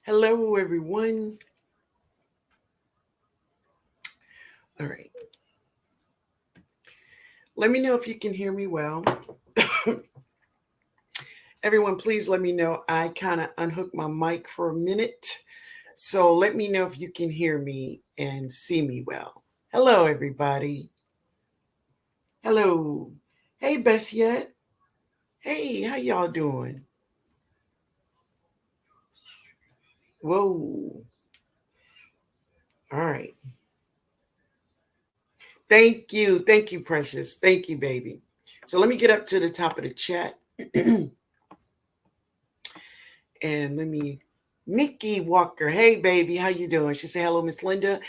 Hello, everyone. All right. Let me know if you can hear me well. Everyone, please let me know. I kind of unhooked my mic for a minute. So let me know if you can hear me and see me well. Hello, everybody. Hello. Hey, Bessiette. Hey, how y'all doing? Whoa. All right. Thank you. Thank you, Precious. Thank you, baby. So let me get up to the top of the chat. And let me, Nikki Walker. Hey, baby, how you doing? She said, hello, Miss Linda.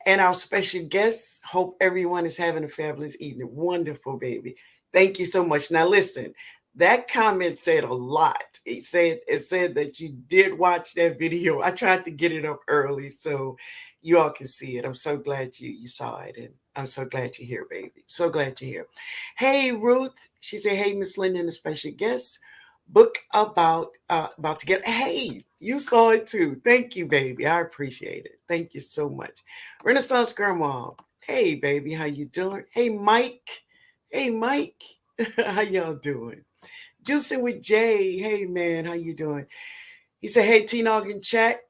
And our special guests. Hope everyone is having a fabulous evening. Wonderful, baby. Thank you so much. Now, listen, that comment said a lot. It said that you did watch that video. I tried to get it up early so you all can see it. I'm so glad you saw it, and I'm so glad you're here, baby. So glad you're here. Hey, Ruth. She said, "Hey, Miss Linda and a special guest. Book about to get. Hey, you saw it too. Thank you, baby. I appreciate it. Thank you so much." Renaissance Grandma. Hey, baby, how you doing? Hey, Mike. Hey, Mike. How y'all doing? Juicing with Jay. Hey, man, how you doing? He said, hey, TNOG in chat.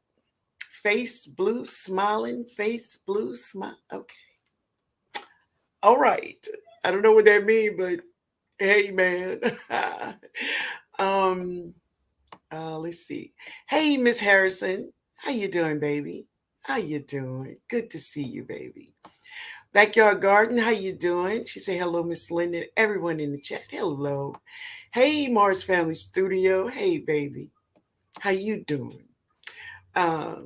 Face blue, smiling. Face blue, smile. Okay. All right. I don't know what that means, but hey, man. um, let's see. Hey, Miss Harrison. How you doing, baby? How you doing? Good to see you, baby. Backyard Garden, how you doing? She said, hello, Miss Linda. Everyone in the chat, hello. Hey, Mars Family Studio. Hey, baby. How you doing? Uh,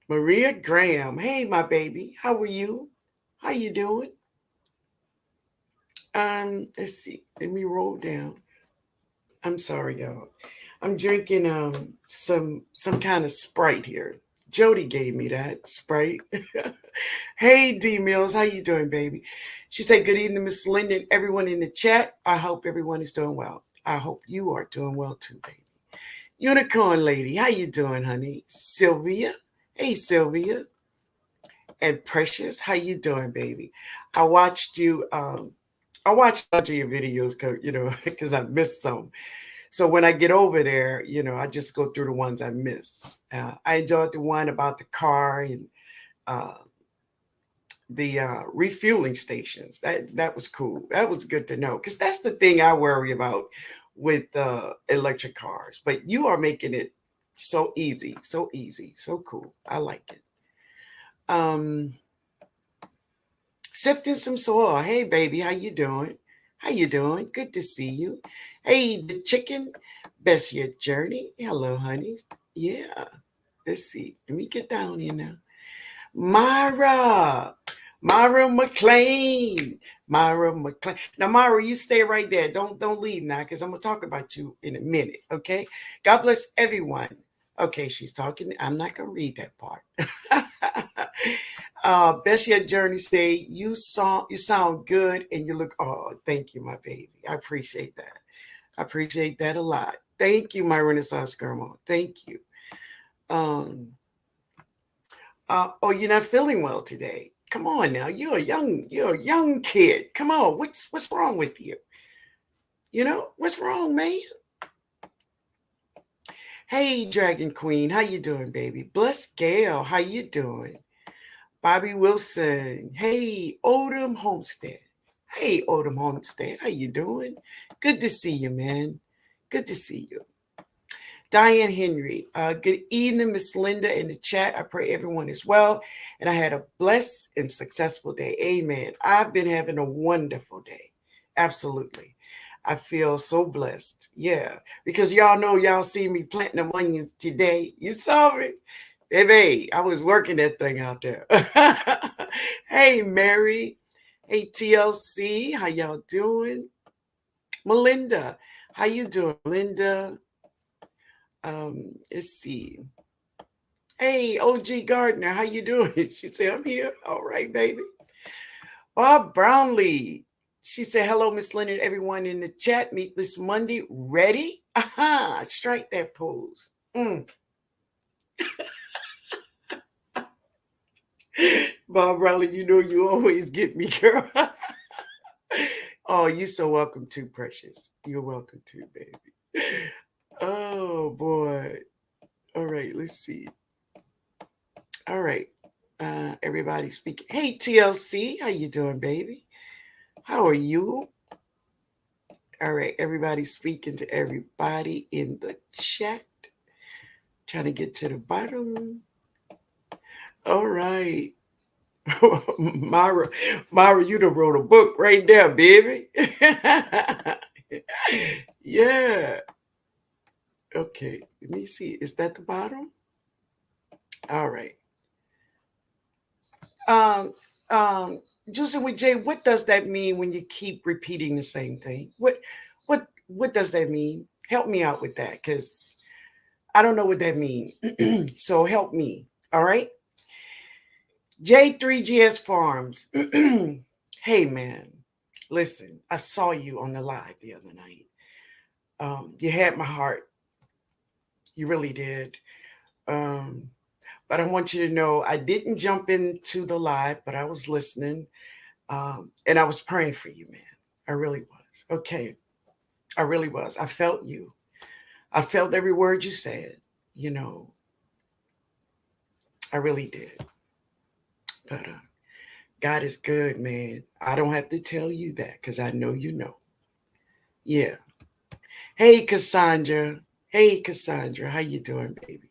Maria Graham. Hey, my baby. How are you? How you doing? Let's see. Let me roll down. I'm sorry, y'all. I'm drinking some kind of Sprite here. Jody gave me that Sprite. Hey, D Mills, how you doing, baby? She said, good evening, Miss Linda, and everyone in the chat. I hope everyone is doing well. I hope you are doing well too, baby. Unicorn Lady, how you doing, honey? Sylvia, hey, Sylvia. And Precious, how you doing, baby? I watched you. I watched a bunch of your videos, because I missed some. So when I get over there, I just go through the ones I missed. I enjoyed the one about the car and uh, the refueling stations. That was cool. That was good to know, because that's the thing I worry about with electric cars. But you are making it so easy, so cool. I like it. Um, Sifting some soil. Hey, baby, how you doing? How you doing? Good to see you. Hey, the chicken. Best yet journey. Hello, honeys. Yeah. Let's see. Let me get down here now. Myra. Myra McLean. Myra McLean. Now, Myra, you stay right there. Don't leave now, because I'm gonna talk about you in a minute. Okay. God bless everyone. Okay, she's talking. I'm not gonna read that part. Bessie at Journey say you sound good and you look. Oh, thank you, my baby. I appreciate that. I appreciate that a lot. Thank you, my Renaissance grandma. Thank you. Um, oh, you're not feeling well today. Come on now. You're a young kid. Come on. What's wrong with you? What's wrong, man? Hey, Dragon Queen, how you doing, baby? Bless Gail, how you doing? Bobby Wilson. Hey, Odom Homestead. Hey, Odom Homestead, how you doing? Good to see you, man. Good to see you. Diane Henry. Good evening, Miss Linda in the chat. I pray everyone is well. And I had a blessed and successful day. Amen. I've been having a wonderful day. Absolutely. I feel so blessed. Yeah. Because y'all know y'all see me planting them onions today. You saw me. Baby, I was working that thing out there. Hey, Mary. Hey, TLC. How y'all doing? Melinda. How you doing, Linda? Let's see. Hey, OG Gardner, how you doing? She said, I'm here. All right, baby. Bob Brownlee. She said, hello, Miss Leonard, everyone in the chat. Meet this Monday. Ready? Aha, strike that pose. Bob Riley, you know you always get me, girl. Oh, you're so welcome too, Precious. You're welcome too, baby. Oh boy. All right, let's see. All right. Everybody speaking. Hey TLC, how you doing, baby? How are you? All right, everybody speaking to everybody in the chat. Trying to get to the bottom. All right. Myra, Myra, you done wrote a book right there, baby. Yeah. Okay. Let me see. Is that the bottom? All right. Um, Juicy with Jay, what does that mean when you keep repeating the same thing? What does that mean? Help me out with that, because I don't know what that means. So help me. All right. J3GS Farms. Hey man, listen, I saw you on the live the other night. You had my heart. You really did. Um, but I want you to know I didn't jump into the live, but I was listening. And I was praying for you, man. I really was. Okay. I really was. I felt you. I felt every word you said. You know, I really did. But God is good, man. I don't have to tell you that because I know you know. Yeah. Hey, Cassandra. Hey, Cassandra. How you doing, baby?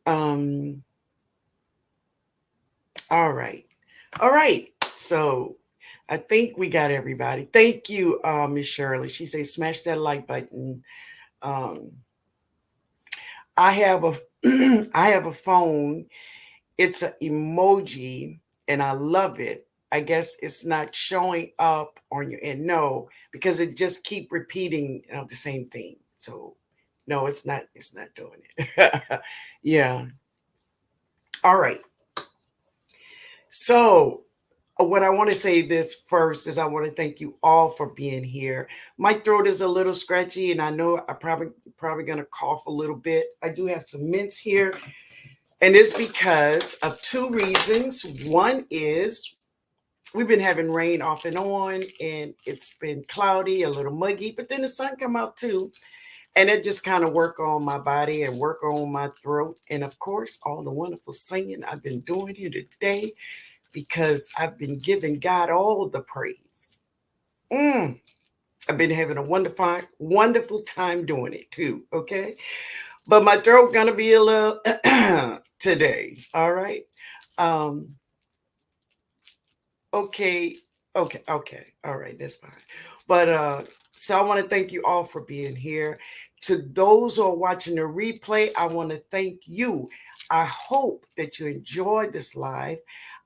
Um. All right. All right. So I think we got everybody. Thank you, Miss Shirley. She says, smash that like button. Um, I have a I have a phone. It's an emoji and I love it. I guess it's not showing up on your end. No, because it just keep repeating the same thing. So no, it's not doing it. Yeah. All right. So what I want to say this first is I want to thank you all for being here. My throat is a little scratchy and I know I probably gonna cough a little bit. I do have some mints here. And it's because of two reasons. One is we've been having rain off and on, and it's been cloudy, a little muggy, but then the sun come out too. And it just kind of work on my body and work on my throat. And of course, all the wonderful singing I've been doing here today because I've been giving God all the praise. I've been having a wonderful time doing it too. Okay. But my throat gonna be a little today. All right. Um, okay, okay. All right, that's fine. But so I want to thank you all for being here. To those who are watching the replay, I want to thank you. I hope that you enjoyed this live.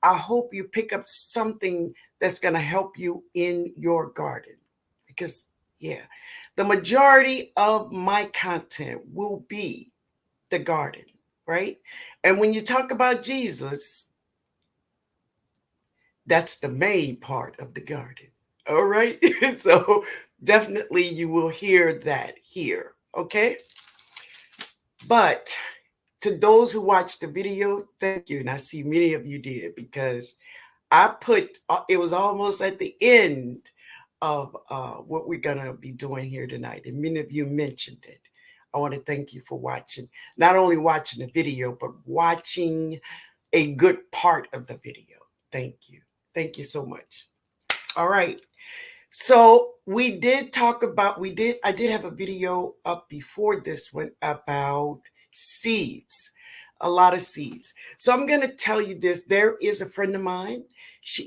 I hope you pick up something that's going to help you in your garden. Because, yeah, the majority of my content will be the garden, right? And when you talk about Jesus, that's the main part of the garden. All right. So definitely you will hear that here. Okay. But to those who watched the video, thank you. And I see many of you did because I put it was almost at the end of what we're going to be doing here tonight. And many of you mentioned it. I want to thank you for watching, not only watching the video, but watching a good part of the video. Thank you. Thank you so much. All right. So I did have a video up before this one about seeds, a lot of seeds. So I'm going to tell you this. There is a friend of mine.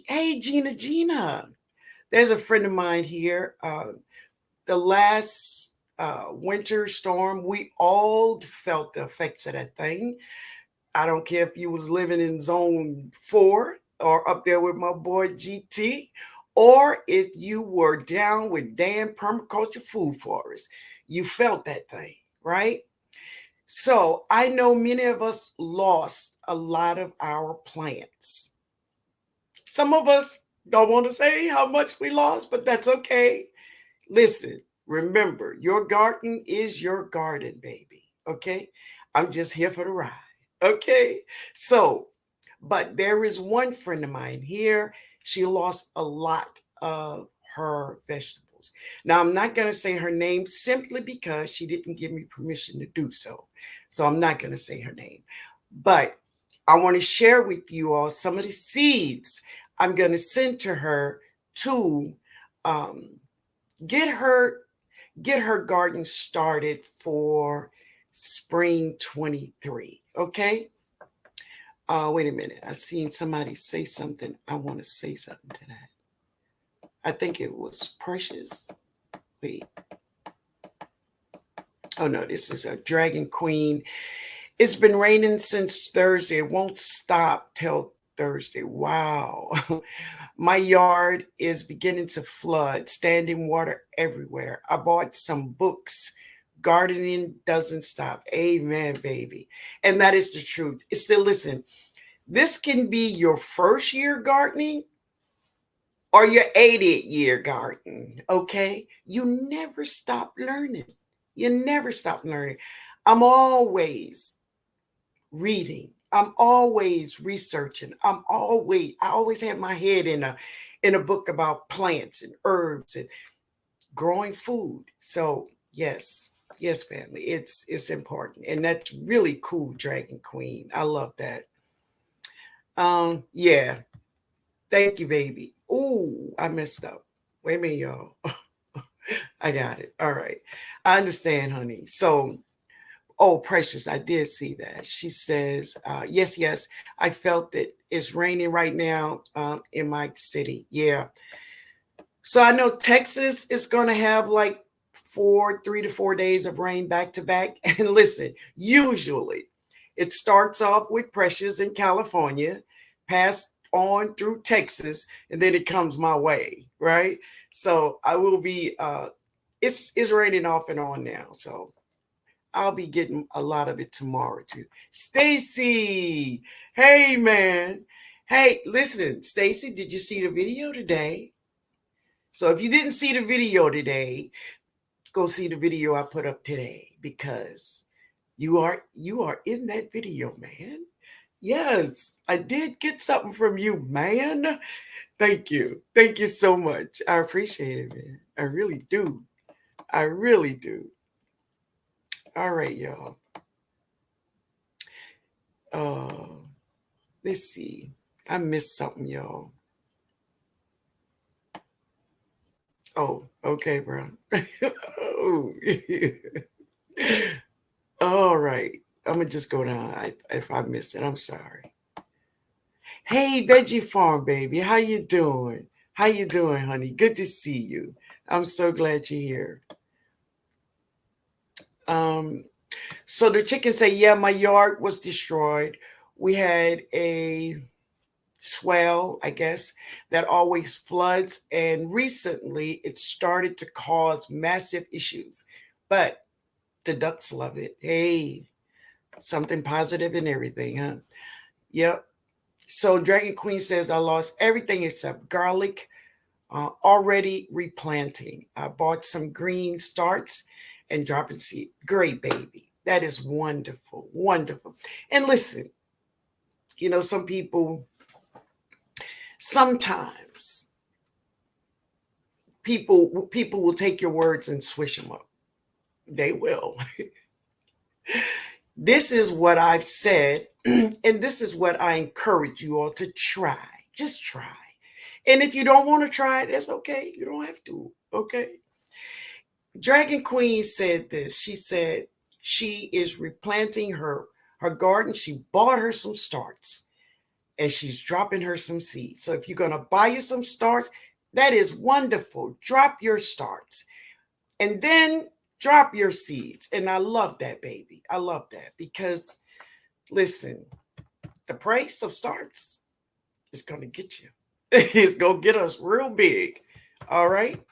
Hey, Gina. There's a friend of mine here. The last winter storm, we all felt the effects of that thing. I don't care if you was living in zone 4 or up there with my boy GT, or if you were down with Dan Permaculture Food Forest, you felt that thing, right? So I know many of us lost a lot of our plants. Some of us don't want to say how much we lost, but that's okay. Listen, remember, your garden is your garden, baby. Okay? I'm just here for the ride. Okay. So, but there is one friend of mine here. She lost a lot of her vegetables. Now, I'm not going to say her name simply because she didn't give me permission to do so. So, I'm not going to say her name. But I want to share with you all some of the seeds I'm going to send to her to um, get her garden started for spring 23. Okay. Wait a minute. I seen somebody say something. I want to say something to that. I think it was Precious. Wait. Oh no, this is a Dragon Queen. It's been raining since Thursday. It won't stop till Thursday. Wow. My yard is beginning to flood, standing water everywhere. I bought some books. Gardening doesn't stop. Amen, baby. And that is the truth. It's still, listen, this can be your first year gardening or your 80th year gardening. Okay. You never stop learning. You never stop learning. I'm always reading. I'm always researching. I always have my head in a book about plants and herbs and growing food. So yes, yes, family, it's important. And that's really cool, Dragon Queen. I love that. Yeah. Thank you, baby. Oh, I messed up. Wait a minute, y'all. I got it. All right. I understand, honey. So oh, Precious, I did see that. She says, yes, yes, I felt that it's raining right now in my city. Yeah. So I know Texas is going to have like 3 to 4 days of rain back to back. And listen, usually it starts off with Precious in California, passed on through Texas, and then it comes my way, right? So I will be, it's raining off and on now. So I'll be getting a lot of it tomorrow too. Stacy, hey man. Hey, listen, Stacy, did you see the video today? So if you didn't see the video today, go see the video I put up today because you are in that video, man. Yes, I did get something from you, man. Thank you. Thank you so much. I appreciate it, man. I really do. I really do. All right, y'all. Uh, let's see. I missed something, y'all. Oh, okay, bro. Oh. All right. I'm gonna just go down. If I missed it, I'm sorry. Hey, Veggie Farm baby, how you doing? How you doing, honey? Good to see you. I'm so glad you're here. Um, so the chicken say, yeah, my yard was destroyed. We had a swell, I guess, that always floods. And recently it started to cause massive issues. But the ducks love it. Hey, something positive in everything, huh? Yep. So Dragon Queen says, I lost everything except garlic, already replanting. I bought some green starts and dropping seed. Great, baby. That is wonderful. Wonderful. And listen, some people, sometimes people will take your words and switch them up. They will. This is what I've said, and this is what I encourage you all to try. Just try. And if you don't want to try it, that's okay. You don't have to. Okay. Dragon Queen said this. She said she is replanting her garden. She bought her some starts and she's dropping her some seeds. So if you're going to buy you some starts, that is wonderful. Drop your starts and then drop your seeds. And I love that, baby. I love that because, listen, the price of starts is going to get you. It's going to get us real big. All right.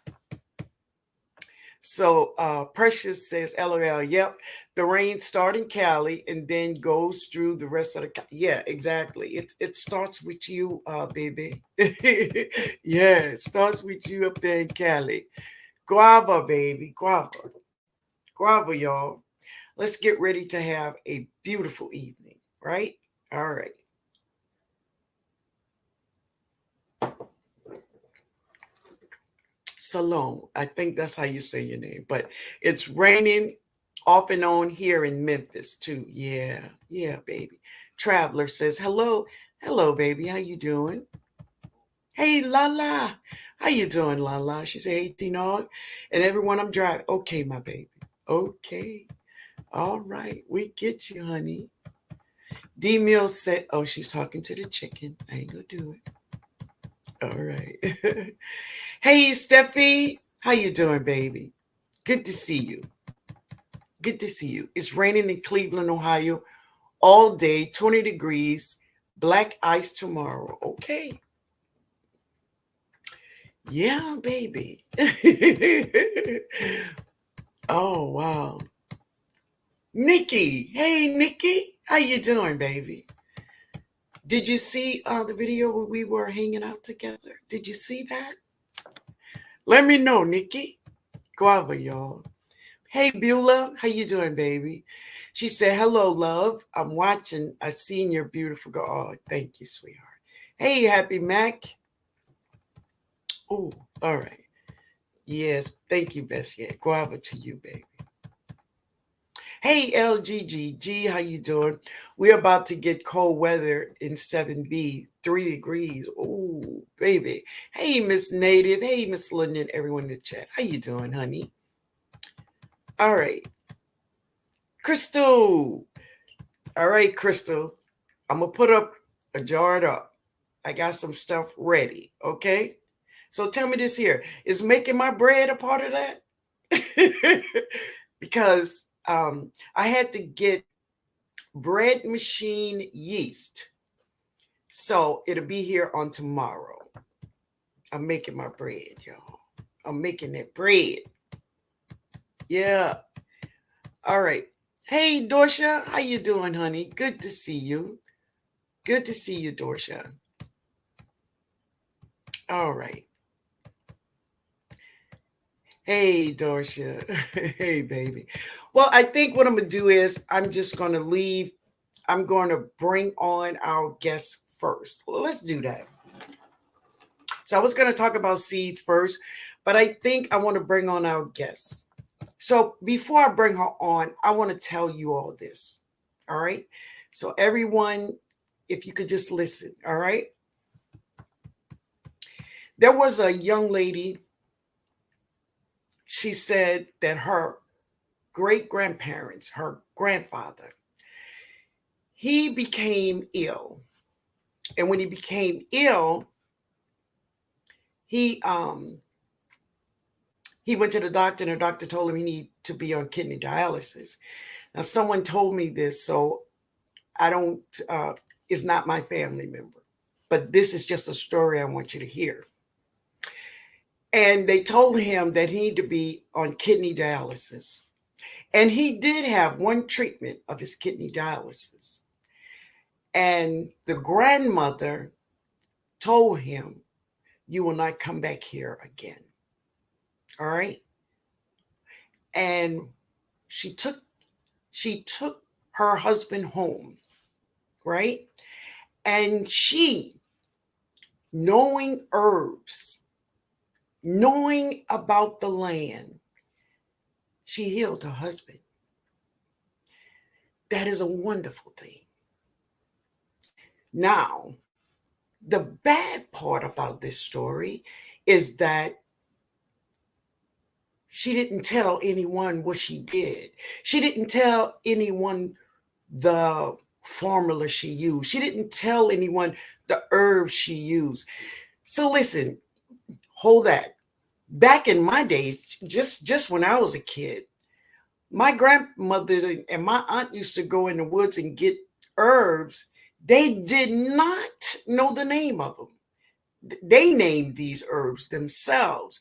So Precious says, LOL, yep, the rain starts in Cali and then goes through the rest of the yeah, exactly. It starts with you, baby. Yeah, it starts with you up there in Cali. Guava, baby, guava. Guava, y'all. Let's get ready to have a beautiful evening, right? All right. Salome, I think that's how you say your name, but it's raining off and on here in Memphis too. Yeah, yeah, baby. Traveler says, hello, hello, baby. How you doing? Hey, Lala. How you doing, Lala? She said, hey, TNOG. And everyone, I'm driving. Okay, my baby. Okay. All right. We get you, honey. D Mills said, oh, she's talking to the chicken. I ain't gonna do it. All right. Hey, Steffi. How you doing, baby? Good to see you. Good to see you. It's raining in Cleveland, Ohio all day, 20 degrees, black ice tomorrow. Okay. Yeah, baby. Oh, wow. Nikki. Hey, Nikki. How you doing, baby? Did you see the video where we were hanging out together? Did you see that? Let me know, Nikki. Guava, y'all. Hey, Beulah. How you doing, baby? She said, hello, love. I'm watching. I seen your beautiful girl. Oh, thank you, sweetheart. Hey, Happy Mac. Oh, all right. Yes, thank you, best yet. Guava to you, baby. Hey, LGGG, how you doing? We're about to get cold weather in 7B, 3 degrees. Oh, baby. Hey, Miss Native. Hey, Miss London, everyone in the chat. How you doing, honey? All right. Crystal. All right, Crystal. I'm going to put up a jar up. I got some stuff ready, okay? So tell me this here. Is making my bread a part of that? Because I had to get bread machine yeast. So it'll be here on tomorrow. I'm making my bread, y'all. I'm making that bread. Yeah. All right. Hey, Dorsha. How you doing, honey? Good to see you. Good to see you, Dorsha. All right. Hey, Dorsha. Hey, baby. Well, I think what I'm going to do is I'm just going to leave. I'm going to bring on our guests first. Well, let's do that. So I was going to talk about seeds first, but I think I want to bring on our guests. So before I bring her on, I want to tell you all this. All right. So everyone, if you could just listen. All right. There was a young lady. She said that her great grandparents, her grandfather, he became ill. And when he became ill, he went to the doctor, and the doctor told him he needed to be on kidney dialysis. Now, someone told me this, so I don't, it's not my family member, but this is just a story I want you to hear. And they told him that he needed to be on kidney dialysis. And he did have one treatment of his kidney dialysis. And the grandmother told him, you will not come back here again. All right. And she took her husband home, right? And she, knowing herbs, knowing about the land, she healed her husband. That is a wonderful thing. Now, the bad part about this story is that she didn't tell anyone what she did. She didn't tell anyone the formula she used. She didn't tell anyone the herbs she used. So listen, hold that. Back in my days, just when I was a kid, my grandmother and my aunt used to go in the woods and get herbs. They did not know the name of them. They named these herbs themselves.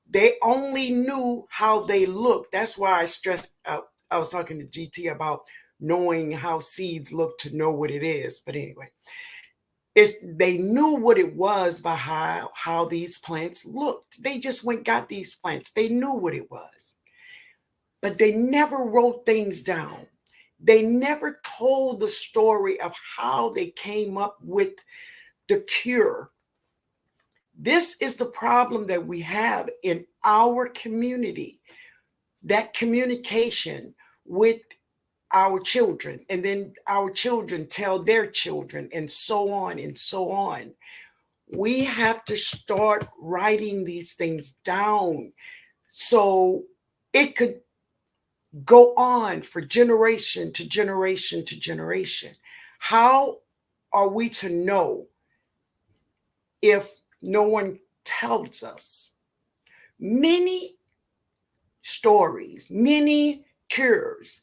They only knew how they looked. That's why I stressed out. I was talking to GT about knowing how seeds look to know what it is. But anyway, they knew what it was by how these plants looked. They just got these plants. They knew what it was. but they never wrote things down. They never told the story of how they came up with the cure. This is the problem that we have in our community, that communication with our children, and then our children tell their children, and so on and so on. We have to start writing these things down so it could go on for generation to generation to generation. How are we to know if no one tells us? Many stories, many cures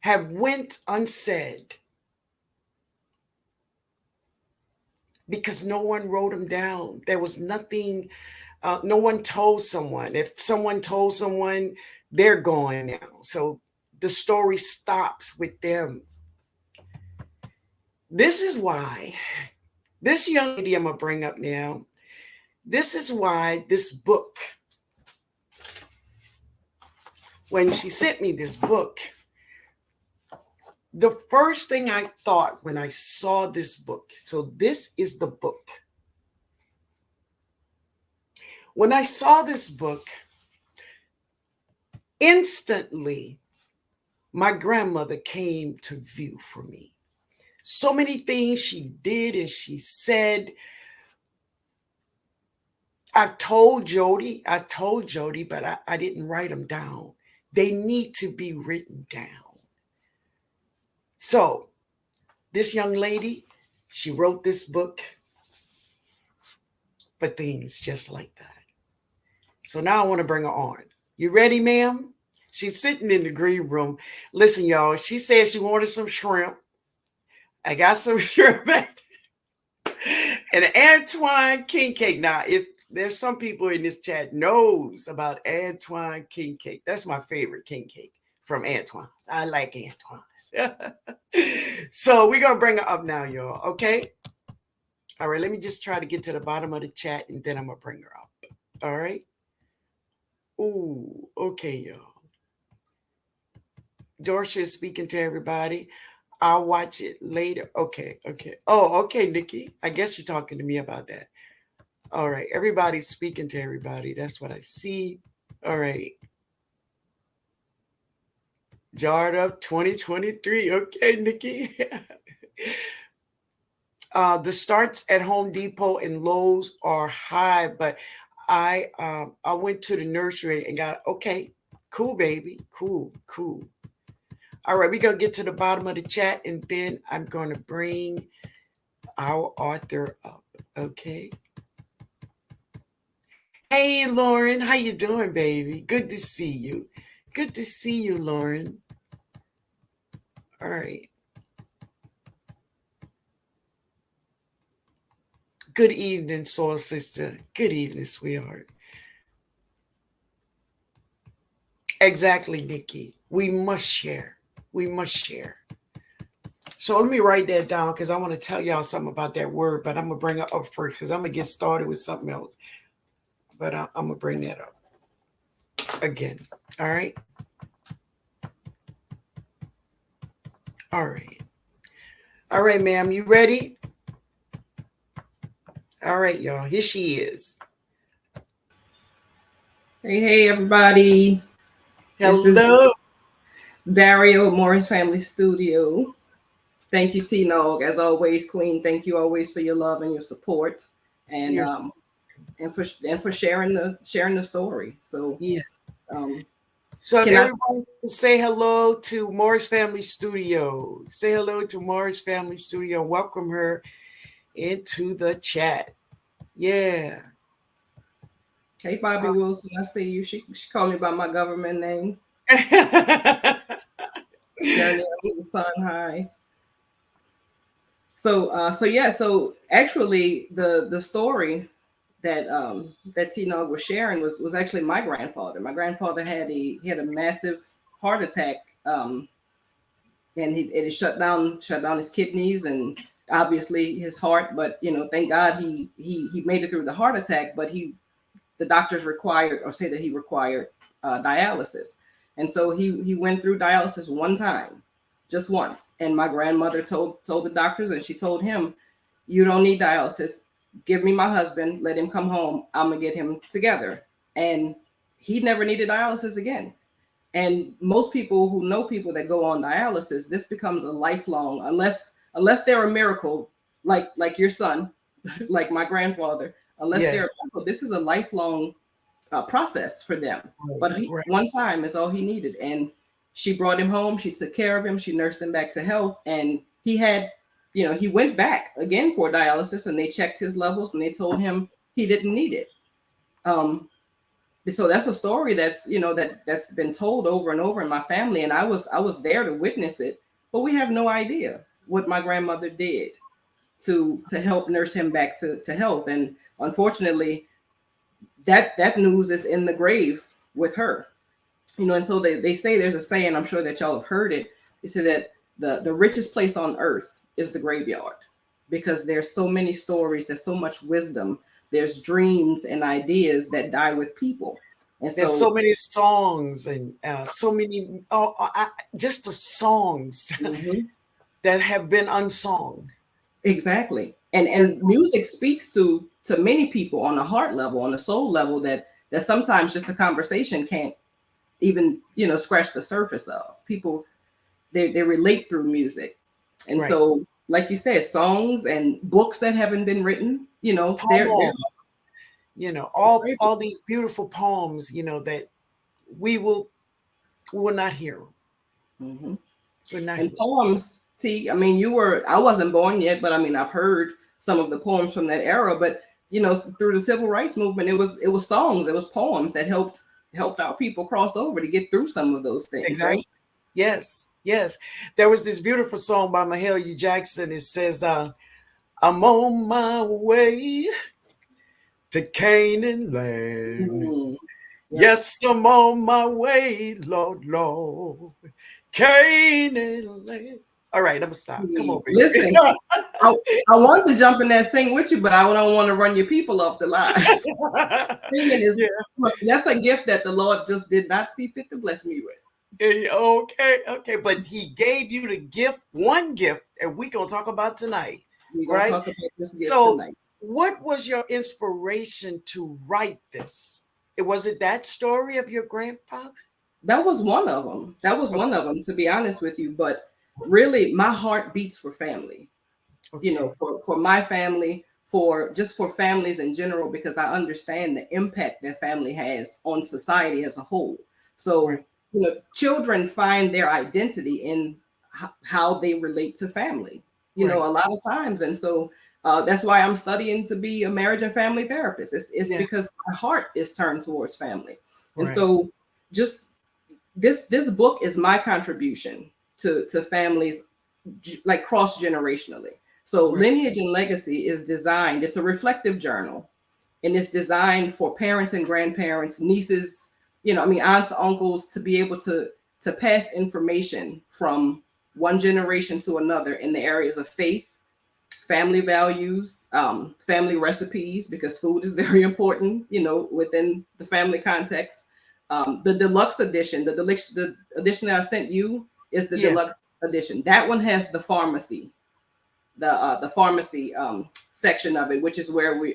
have went unsaid because no one wrote them down. There was nothing, no one told someone. If someone told someone, they're gone now. So the story stops with them. This is why this young lady I'm going to bring up now, this is why this book, when she sent me this book, the first thing I thought when I saw this book, so this is the book. When I saw this book, instantly, my grandmother came to view for me. So many things she did and she said. I told Jody, but I didn't write them down. They need to be written down. So this young lady, she wrote this book for things just like that. So now I want to bring her on. You ready, ma'am? She's sitting in the green room. Listen, y'all, she said she wanted some shrimp. I got some shrimp and Antoine king cake. Now, if there's some people in this chat knows about Antoine king cake, that's my favorite king cake from Antoine's. I like Antoine's. So we're gonna bring her up now, y'all. Okay. All right. Let me just try to get to the bottom of the chat, and then I'm gonna bring her up. All right. Ooh. Okay, y'all. Dorsha is speaking to everybody. I'll watch it later. Okay. Oh, okay, Nikki. I guess you're talking to me about that. All right. Everybody's speaking to everybody. That's what I see. All right. Jarred Up 2023. Okay, Nikki. The starts at Home Depot and Lowe's are high, but I went to the nursery and got, okay, cool, baby. Cool. All right, we're going to get to the bottom of the chat, and then I'm going to bring our author up, okay? Hey, Lauren, how you doing, baby? Good to see you. Good to see you, Lauren. All right. Good evening, soul sister. Good evening, sweetheart. Exactly, Nikki. We must share. We must share. So let me write that down because I want to tell y'all something about that word, but I'm going to bring it up first because I'm going to get started with something else. But I'm going to bring that up again. All right. All right. All right, ma'am. You ready? All right, y'all. Here she is. Hey, everybody. This is Hello. Dario, Morris Family Studio. Thank you, TNOG. As always, Queen, thank you always for your love and your support. And You're, for sharing the story. So yeah. um So can I everyone say hello to Morris Family Studio. Say hello to Morris Family Studio. Welcome her into the chat. Yeah. Hey Bobby Wilson, I see you. She called me by my government name. Journey of the Sun High. So actually the story that TNOG was sharing was actually my grandfather. My grandfather had a massive heart attack, and it shut down his kidneys and obviously his heart. But thank God he made it through the heart attack. But the doctors required or say that he required dialysis. And so he went through dialysis one time, just once. And my grandmother told the doctors, and she told him, "You don't need dialysis. Give me my husband. Let him come home. I'm gonna get him together." And he never needed dialysis again. And most people who know people that go on dialysis, this becomes a lifelong, unless they're a miracle, like your son, like my grandfather. Unless they're a Yes. miracle, this is a lifelong process for them. Right. But Right. one time is all he needed, and she brought him home. She took care of him. She nursed him back to health, and he had, he went back again for dialysis, and they checked his levels, and they told him he didn't need it. Um, so that's a story that's been told over and over in my family, and I was there to witness it, but we have no idea what my grandmother did to help nurse him back to health. And unfortunately, that news is in the grave with her. And so they say, there's a saying, I'm sure that y'all have heard it. They say that the richest place on earth is the graveyard, because there's so many stories, there's so much wisdom, there's dreams and ideas that die with people. And There's so so many songs and so many, just the songs mhm, that have been unsung. exactly. And music speaks to many people on a heart level, on a soul level, that sometimes just a conversation can't even scratch the surface of. People, they relate through music. And Right. so, like you said, songs and books that haven't been written, they're Poem, all great. these beautiful poems, that we will we will not hear. Hmm. We're not And hear. poems, see, I mean, I wasn't born yet, but I mean, I've heard some of the poems from that era. But through the civil rights movement, it was songs, it was poems that helped our people cross over to get through some of those things, right? Exactly. Yes, yes. There was this beautiful song by Mahalia Jackson. It says, I'm on my way to Canaan land. Mm, yep. Yes, I'm on my way, Lord, Lord. Canaan land. All right, I'm gonna stop. Come on, baby. Listen, I, I wanted to jump in there and sing with you, but I don't want to run your people off the line. Singing is, Yeah. look, that's a gift that the Lord just did not see fit to bless me with. Okay, okay. But he gave you the gift, one gift, and we gonna talk about tonight, We're gonna right? talk about this gift So, tonight. what was your inspiration to write this? Was it that story of your grandfather? That was one of them. That was one Okay, of them, to be honest with you. But really, my heart beats for family. okay, For my family, for families in general, because I understand the impact that family has on society as a whole. right, So, children find their identity in how they relate to family, right. a lot of times. And so that's why I'm studying to be a marriage and family therapist. It's Yeah, because my heart is turned towards family. And right, so just this book is my contribution to families, like cross generationally. So right, lineage and legacy is designed, it's a reflective journal, and it's designed for parents and grandparents, nieces, aunts, uncles, to be able to pass information from one generation to another in the areas of faith, family values, family recipes, because food is very important, within the family context. The deluxe edition, the edition that I sent you is the yeah, deluxe edition. That one has the pharmacy section of it, which is where we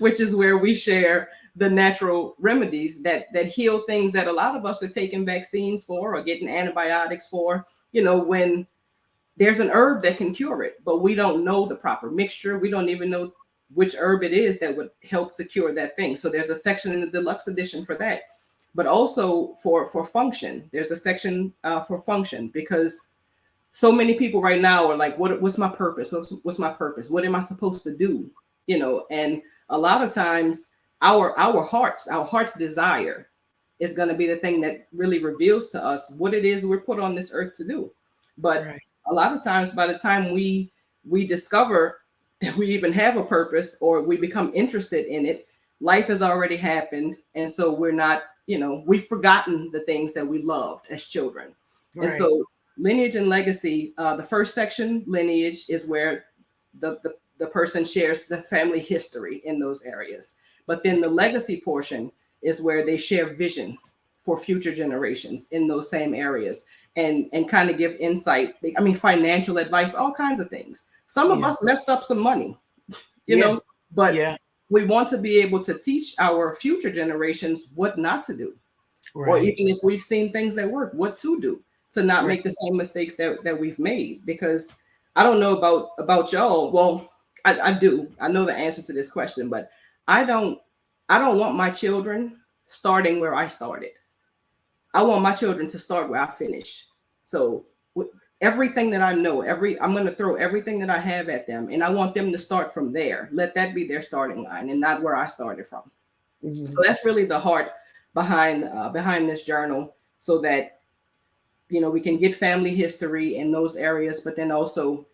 which is where we share the natural remedies that heal things that a lot of us are taking vaccines for or getting antibiotics for. When there's an herb that can cure it, but we don't know the proper mixture. We don't even know which herb it is that would help to cure that thing. So there's a section in the deluxe edition for that, but also for function. There's a section for function, because so many people right now are like, what's my purpose? What's my purpose? What am I supposed to do? And a lot of times our heart's desire is going to be the thing that really reveals to us what it is we're put on this earth to do. But right, a lot of times, by the time we discover that we even have a purpose, or we become interested in it, life has already happened. And so we're not, we've forgotten the things that we loved as children. And right, so lineage and legacy, the first section, lineage, is where the person shares the family history in those areas. But then the legacy portion is where they share vision. for future generations in those same areas, and kind of give insight. I mean, financial advice, all kinds of things. Some of Yeah. us messed up some money, you Yeah. know, but Yeah. we want to be able to teach our future generations what not to do, or Right. even if we've seen things that work, what to do to not Right. make the same mistakes that we've made. Because I don't know about y'all. Well, I do. I know the answer to this question, but I don't I don't want my children starting where I started. I want my children to start where I finish. So everything that I know, I'm going to throw everything that I have at them, and I want them to start from there. Let that be their starting line, and not where I started from. So Hmm. that's really the heart behind this journal, so that we can get family history in those areas, but then also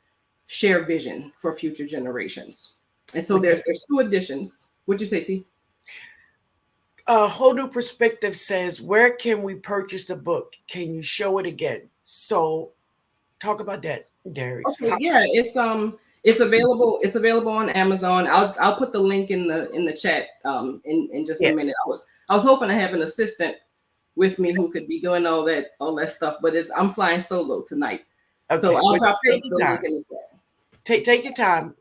share vision for future generations. And so Okay. there's two editions. What'd you say, T? A whole new perspective says, where can we purchase the book? Can you show it again? So talk about that, Darius. Okay, yeah, it's available on Amazon. I'll put the link in the chat in just a Yeah. minute. I was hoping to have an assistant with me who could be doing all that stuff, but I'm flying solo tonight. So Okay. I'll Well, drop take the your link time. in the chat. Take your time.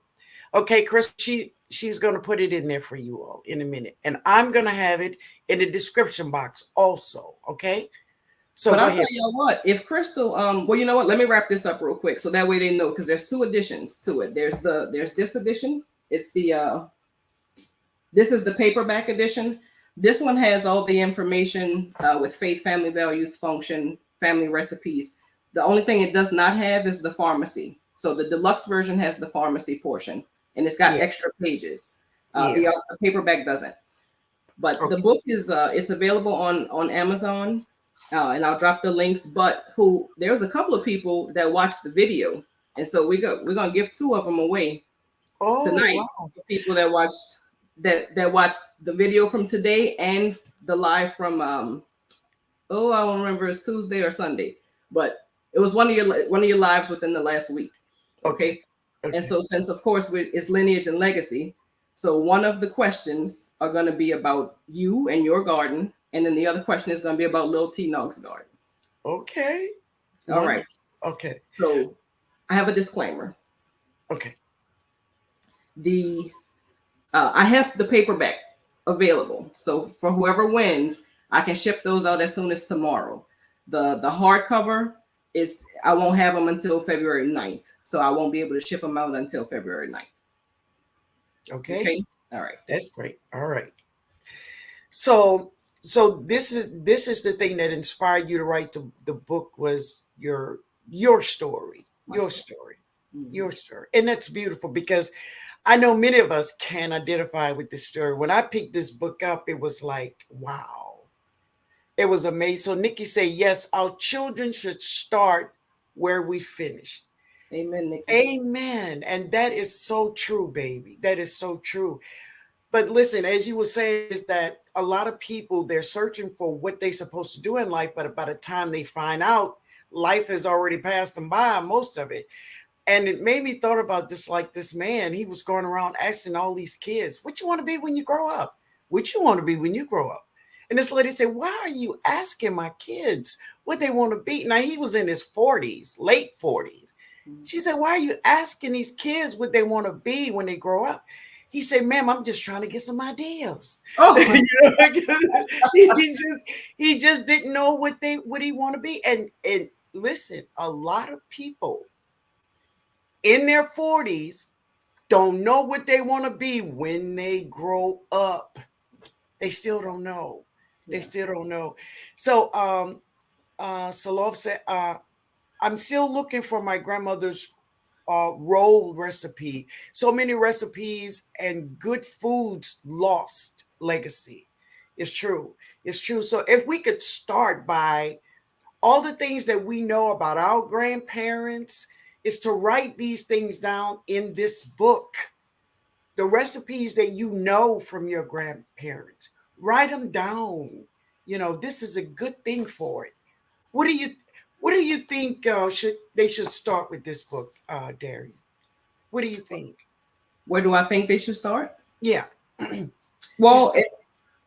Okay, Chris, she's gonna put it in there for you all in a minute. And I'm gonna have it in the description box also. Okay? So But go I'll ahead. tell y'all what, if Crystal, well, you know what? Let me wrap this up real quick so that way they know, because there's two editions to it. There's this edition. It's the This is the paperback edition. This one has all the information with faith, family values, function, family recipes. The only thing it does not have is the pharmacy. So the deluxe version has the pharmacy portion, and it's got Yeah. extra pages. Yeah. The paperback doesn't. But the Okay. book is it's available on Amazon, and I'll drop the links. But there's a couple of people that watched the video, and so we're gonna give two of them away Oh tonight wow. for people that watched the video from today and the live from I don't remember, it's Tuesday or Sunday, but it was one of your lives within the last week. Okay. Okay, and Okay. so since of course it's lineage and legacy, so one of the questions are going to be about you and your garden, and then the other question is going to be about little TNOG's garden. Okay. All right, Wonderful. Okay. so I have a disclaimer. Okay. The I have the paperback available. So for whoever wins, I can ship those out as soon as tomorrow. The hardcover is I won't have them until February 9th. So I won't be able to ship them out until February 9th. Okay. Okay? All right. That's great. All right. So so this is the thing that inspired you to write the book was your story. My Your story. story. Mhm. Your story. And that's beautiful because I know many of us can identify with this story. When I picked this book up, it was like, wow. It was amazing. So Nikki said, yes, our children should start where we finished. Amen, Nikki. Amen. And that is so true, baby. That is so true. But listen, as you were saying, is that a lot of people they're searching for what they're supposed to do in life, but by the time they find out, life has already passed them by, most of it. And it made me thought about this like this man, he was going around asking all these kids, what you want to be when you grow up? What you want to be when you grow up? And this lady said, why are you asking my kids what they want to be? Now he was in his 40s, late 40s. She said, why are you asking these kids what they want to be when they grow up? He said, ma'am, I'm just trying to get some ideas. Oh, He just didn't know what he want to be. And listen, a lot of people in their 40s don't know what they want to be when they grow up. They still don't know. They yeah. still don't know. So Salov said, I'm still looking for my grandmother's roll recipe. So many recipes and good foods lost legacy. It's true. It's true. So if we could start by all the things that we know about our grandparents, is to write these things down in this book. The recipes that you know from your grandparents, write them down. This is a good thing for it. What do you what do you think should start with this book, Darian? What do you think? Where do I think they should start? Yeah. You Well, start.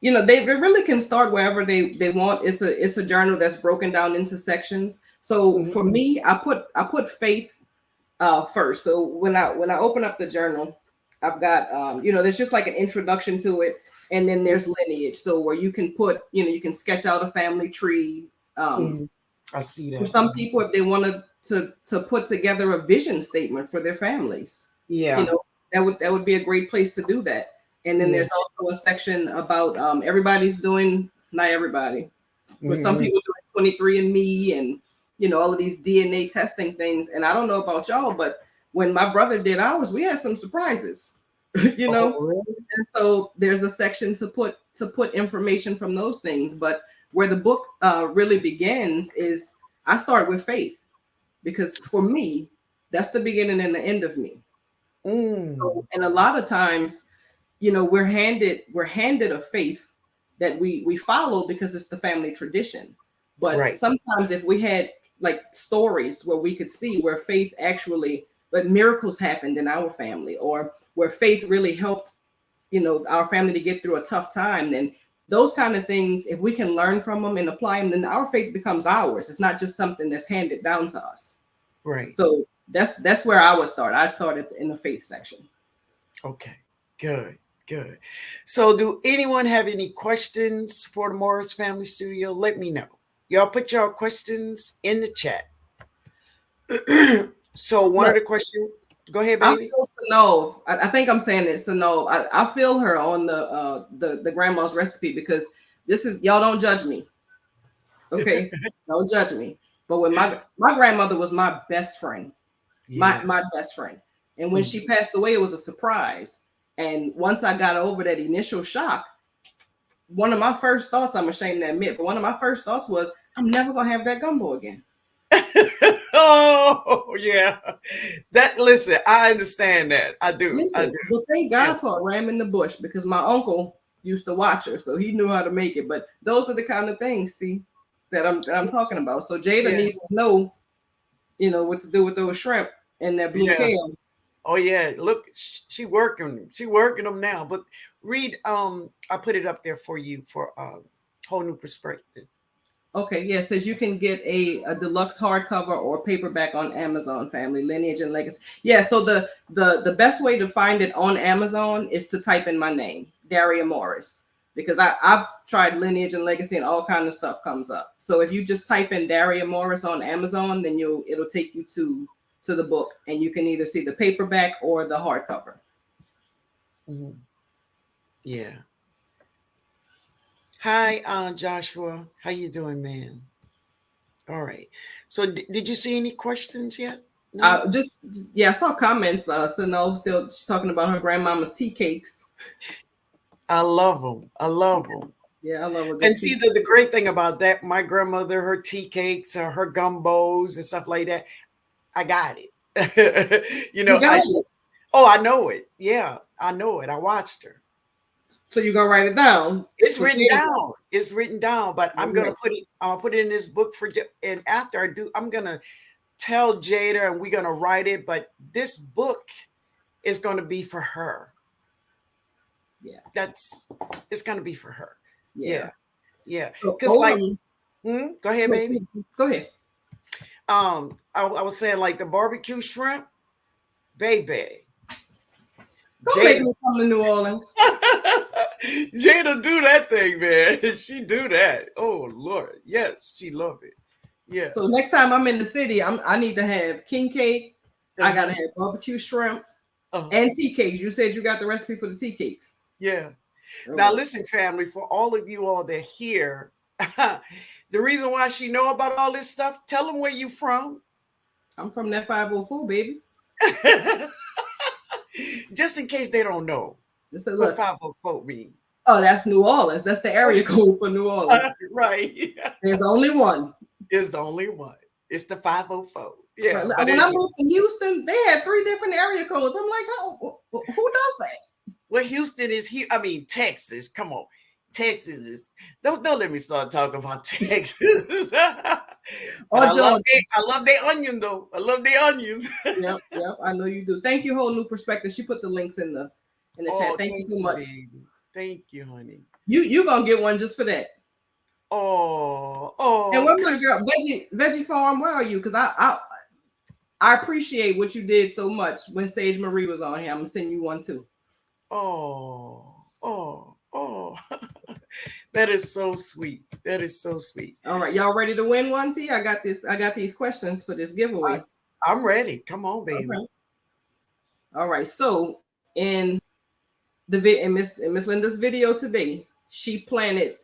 they really can start wherever they want. It's a journal that's broken down into sections. So Mhm. for me, I put faith first. So when I open up the journal, I've got there's just like an introduction to it, and then there's lineage. So where you can put, you can sketch out a family tree. Um, Mhm. I see for that. some people, if they wanted to put together a vision statement for their families, you Yeah. know, that would be a great place to do that. And then Yeah. there's also a section about everybody's doing, not everybody, but some Mhm. people doing 23andMe and all of these DNA testing things. And I don't know about y'all, but when my brother did ours, we had some surprises, you Oh, know. really? And so there's a section to put information from those things. But where the book really begins is I start with faith, because for me, that's the beginning and the end of me. So, Mm. and a lot of times, we're handed a faith that we follow because it's the family tradition. But Right. sometimes if we had like stories where we could see where faith actually, like miracles happened in our family, or where faith really helped, our family to get through a tough time, then those kind of things, if we can learn from them and apply them, then our faith becomes ours. It's not just something that's handed down to us. Right. So that's where I would start. I started in the faith section. Okay. Good. Good. So, do anyone have any questions for the Morris Family Studio? Let me know. Y'all put y'all questions in the chat. So, one of the questions, go ahead, I baby. feel Sanov. I think I'm saying it, Sanov. I feel her on the grandma's recipe, because this is, y'all don't judge me, okay? Don't judge me. But when my grandmother was my best friend, my Yeah. my best friend, and when Mhm. she passed away, it was a surprise. And once I got over that initial shock, one of my first thoughts, I'm ashamed to admit, but one of my first thoughts was, I'm never gonna have that gumbo again. Oh, yeah. That, listen, I understand that. I do. I Listen, do. but thank Yeah. God for a ram in the bush, because my uncle used to watch her, so he knew how to make it. But those are the kind of things, see, that I'm talking about. So Jada needs Yes. to know, what to do with those shrimp and that blue Yeah. kale. Oh yeah, look, she working. She working them now. But read, I put it up there for you for whole new perspective. Okay, yeah, it says you can get a deluxe hardcover or paperback on Amazon, family lineage and legacy. Yeah, so the best way to find it on Amazon is to type in my name, Daria Morris, because I've tried lineage and legacy and all kind of stuff comes up. So if you just type in Daria Morris on Amazon, then it'll take you to the book, and you can either see the paperback or the hardcover. Mhm. Yeah. Hi, Joshua. How you doing, man? All right. So, did you see any questions yet? No. Just yeah, I saw comments. Sano still, she's talking about her grandmama's tea cakes. I love them. I love them. Yeah, I love a And good see, tea. the great thing about that, my grandmother, her tea cakes, her gumbos and stuff like that, I got it. you You know, got I it. oh, I know it. Yeah, I know it. I watched her. So you're gonna write it down. It's So written Jada, down. It's written down, but I'm gonna right. put it. I'll put it in this book and after I do, I'm gonna tell Jada, and we're gonna write it. But this book is gonna be for her. Yeah, That's It's gonna be for her. Yeah, yeah. yeah. So Cause like, Olam, go ahead, no, baby. go ahead. I was saying like the barbecue shrimp, baby. Don't make Jada, me come to New Orleans. Jada do that thing, man. She do that. Oh Lord, yes, she love it. Yeah. So next time I'm in the city, I need to have king cake. I gotta Uh-huh. have barbecue shrimp Uh-huh. and tea cakes. You said you got the recipe for the tea cakes. Yeah. Now Oh, listen, family, for all of you all that here, the reason why she know about all this stuff, tell them where you from. I'm from that 504, baby. Just in case they don't know Just say, what look, 504 mean. oh, that's New Orleans. That's the area code for New Orleans. Right. There's only one. It's the only one. It's the 504. Yeah, Right. but When I anyway. moved to Houston, they had three different area codes. I'm like, oh, who does that? Well, Houston is here. I mean, Texas. Come on. Texas is don't let me start talking about Texas. But Or Georgia. I love their onion though. I love their onions. Yep, yep. I know you do. Thank you, whole new perspective. She put the links in the chat. Oh, Thank you thank so you, much. baby. Thank you, honey. You gonna get one just for that. And Oh, where my girl, Veggie Farm, where are you? Because I appreciate what you did so much when Sage Marie was on here. I'm gonna send you one too. oh, oh. That is so sweet. That is so sweet. All right, y'all ready to win one? T? I got this. I got these questions for this giveaway. I'm ready. Come on, baby. Okay. All right. So in in Miss Linda's video today, she planted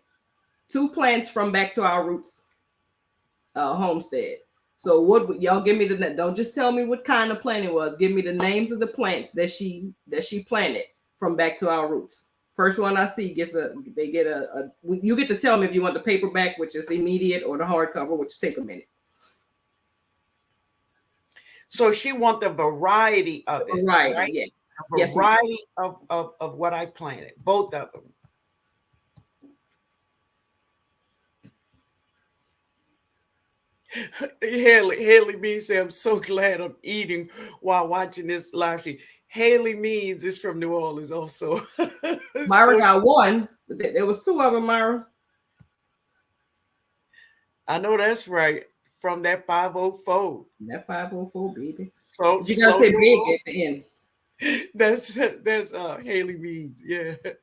2 plants from Back to Our Roots homestead. So what y'all give me the don't just tell me what kind of plant it was. Give me the names of the plants that she planted from Back to Our Roots. First one I see gets you get to tell me if you want the paperback, which is immediate, or the hardcover, which take a minute. So she want the variety of it, Variety, right? yeah. A variety of what I planted, both of them. Haley Means say, I'm so glad I'm eating while watching this live stream. Haley Means is from New Orleans also. Myra got one. There was 2 of them, Myra. I know that's right. From that 504. That 504, baby. So you gotta say big at the end. That's Haley Means, yeah. That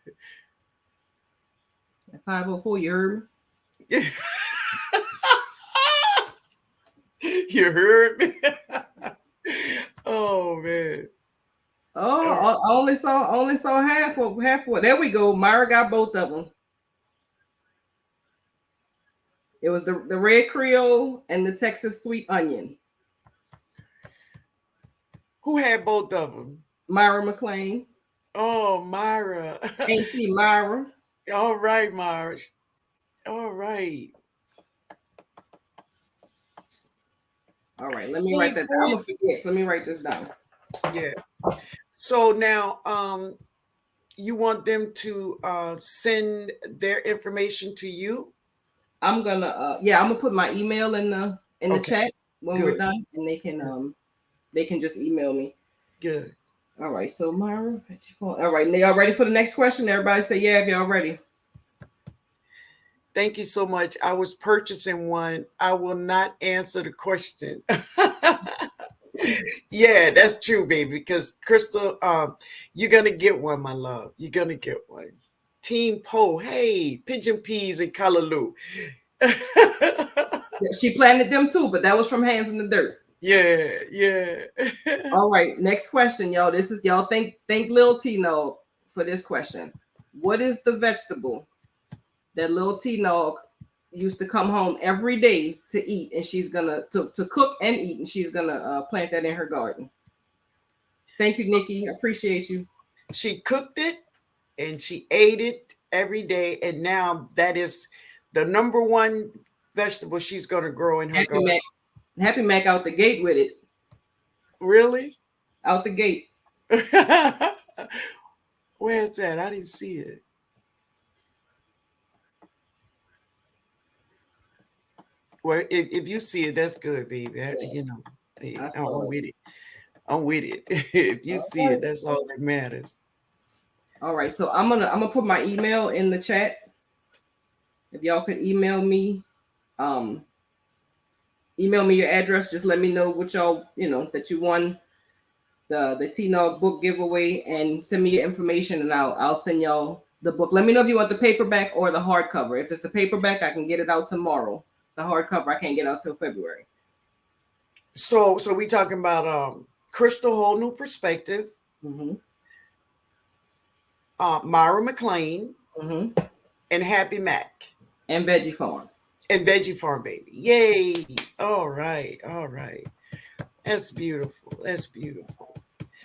504, you heard me? You heard me? Oh man. Oh, I only saw half of. There we go. Myra got both of them. It was the red Creole and the Texas sweet onion. Who had both of them? Myra McLean. Oh, Myra. Auntie Myra. All right, Myra. All right. All right, let me write that down. I'm gonna forget. So let me write this down. Yeah. So now you want them to send their information to you? I'm gonna I'm gonna put my email in the chat when we're done, and they can just email me. Good. All right, so Myra, all right, y'all ready for the next question? Everybody say yeah if y'all ready. Thank you so much. I was purchasing one. I will not answer the question. Yeah, that's true, baby. Because Crystal, you're gonna get one, my love. You're gonna get one. Team Poe, hey, pigeon peas and callaloo. She planted them too, but that was from Hands in the Dirt. Yeah. All right, next question, y'all. This is y'all think Lil TNOG for this question. What is the vegetable that Lil TNOG used to come home every day to eat, and she's gonna to cook and eat, and she's gonna plant that in her garden? Thank you, Nikki. I appreciate you. She cooked it and she ate it every day, and now that is the number one vegetable she's gonna grow in her garden. Happy Mac out the gate with it. Really? Out the gate. Where's that? I didn't see it. Well, if you see it, that's good, baby. You know, I'm with it. I'm with it. If you see it, that's all that matters. All right, so I'm gonna put my email in the chat. If y'all could email me your address. Just let me know what y'all that you won the TNOG book giveaway, and send me your information, and I'll send y'all the book. Let me know if you want the paperback or the hardcover. If it's the paperback, I can get it out tomorrow. The hardcover I can't get out till February. So we talking about Crystal Whole New Perspective, Myra McLean, and Happy Mac, and Veggie Farm. And Veggie Farm, baby. Yay. All right. That's beautiful.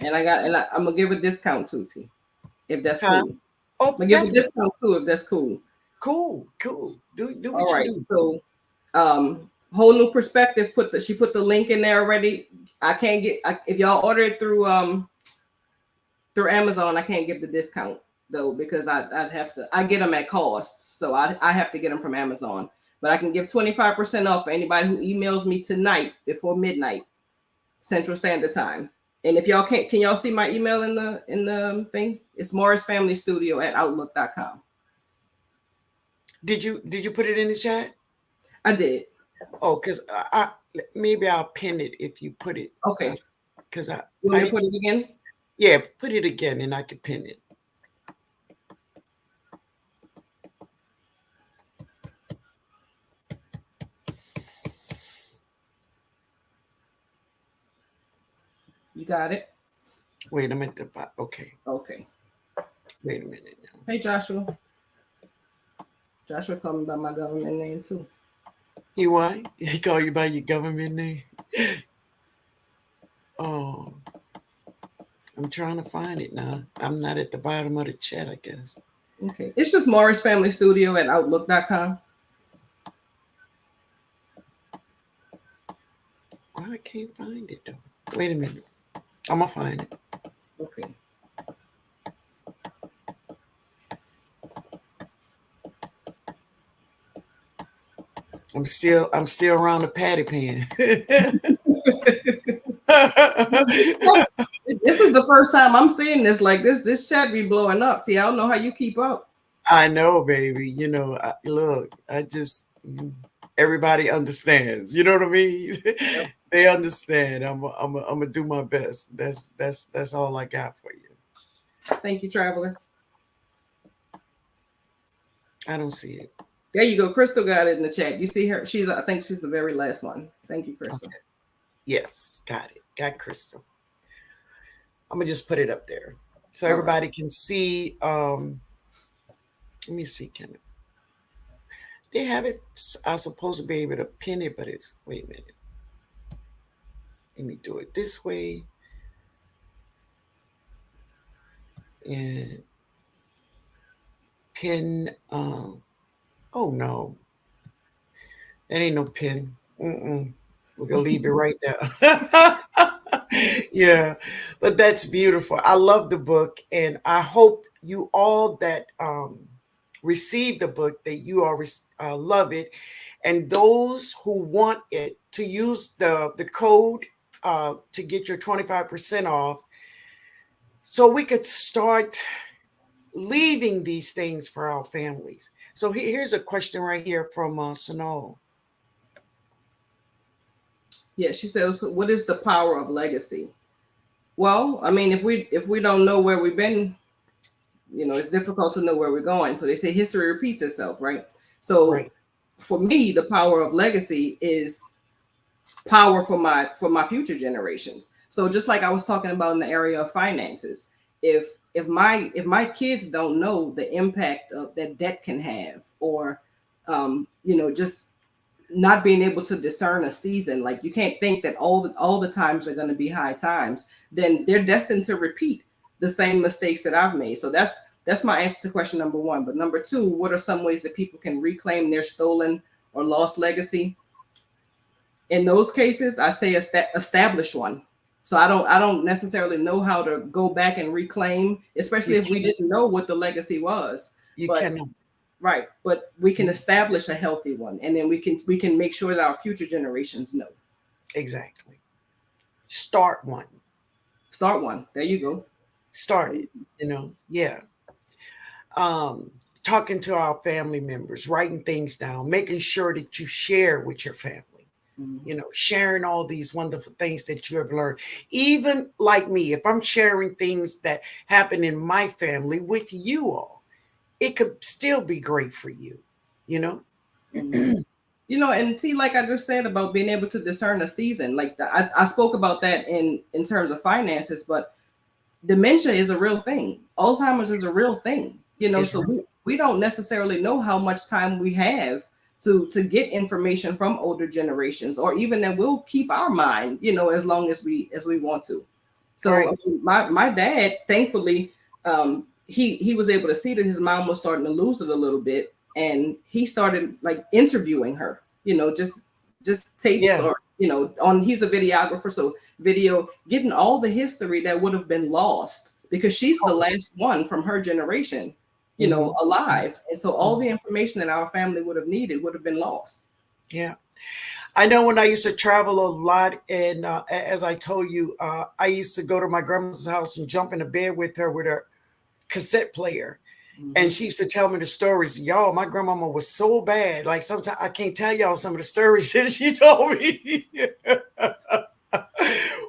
And I'm gonna give a discount too, T, if that's cool. Oh, I'm gonna give a discount too, if that's cool. Cool. Do what you do. So Whole New Perspective she put the link in there already. I can't get if y'all order it through Amazon, I can't give the discount though, because I'd have to, I get them at cost, so I have to get them from Amazon. But I can give 25% off for anybody who emails me tonight before midnight Central Standard Time. And if y'all can y'all see my email in the thing? It's morrisfamilystudio@outlook.com. Did you put it in the chat? I did. Oh, because maybe I'll pin it if you put it. Okay. Because You want I me to didn't. put it again? Yeah, put it again, and I could pin it. You got it? Wait, I'm at the bottom. Okay, Okay. wait a minute now. Hey, Joshua. Joshua called me by my government name too. You what? He call you by your government name? Oh, I'm trying to find it now. I'm not at the bottom of the chat, I guess. Okay. It's just Morris Family Studio at Outlook.com. Why I can't find it though? Wait a minute. I'm gonna find it. Okay. I'm still around the patty pan. This is the first time I'm seeing this. Like this chat be blowing up. See, I don't know how you keep up. I know, baby. Look, everybody understands. You know what I mean? They understand. I'm gonna do my best. That's all I got for you. Thank you, Traveler. I don't see it. There you go. Crystal got it in the chat. You see her? I think she's the very last one. Thank you, Crystal. Okay. Yes, got it. Got Crystal. I'm gonna just put it up there so All right. everybody can see. Let me see. Can they have it? I'm supposed to be able to pin it, but it's wait a minute. Let me do it this way. And pin. Oh no, that ain't no pin. Mm-mm. We're gonna leave it right there. Yeah, but that's beautiful. I love the book, and I hope you all that receive the book that you all love it, and those who want it to use the code to get your 25% off, so we could start leaving these things for our families. So here's a question right here from Sonal. Yeah, she says, "What is the power of legacy?" Well, I mean, if we don't know where we've been, it's difficult to know where we're going. So they say history repeats itself, right? So Right. for me, the power of legacy is power for my future generations. So just like I was talking about in the area of finances, if if my kids don't know the impact of that debt can have, or just not being able to discern a season, like you can't think that all the times are going to be high times, then they're destined to repeat the same mistakes that I've made. So that's my answer to question number one. But number two, what are some ways that people can reclaim their stolen or lost legacy? In those cases, I say establish one. So I don't necessarily know how to go back and reclaim, especially You if we can. didn't know what the legacy was. You But cannot. right, but we can establish a healthy one, and then we can make sure that our future generations know. Exactly. Start one. Start one. There you go. Start it. Yeah. Um, Talking to our family members, writing things down, making sure that you share with your family. Mhm. Sharing all these wonderful things that you have learned. Even like me, if I'm sharing things that happen in my family with you all, it could still be great for you, you know? Mhm. And see, like I just said about being able to discern a season, like I spoke about that in terms of finances, but dementia is a real thing. Alzheimer's is a real thing. It's So we don't necessarily know how much time we have to get information from older generations, or even that we'll keep our mind, as long as we want to. So right. I mean, my dad, thankfully, he was able to see that his mom was starting to lose it a little bit, and he started like interviewing her, just tapes, Yeah. or on he's a videographer, so video, getting all the history that would have been lost, because she's the last one from her generation, Hmm. alive. And so all the information that our family would have needed would have been lost. Yeah. I know when I used to travel a lot, and as I told you, I used to go to my grandma's house and jump in the bed with her with her cassette player. And Hmm. she used to tell me the stories. Y'all, my grandmama was so bad. Like sometimes I can't tell y'all some of the stories that she told me.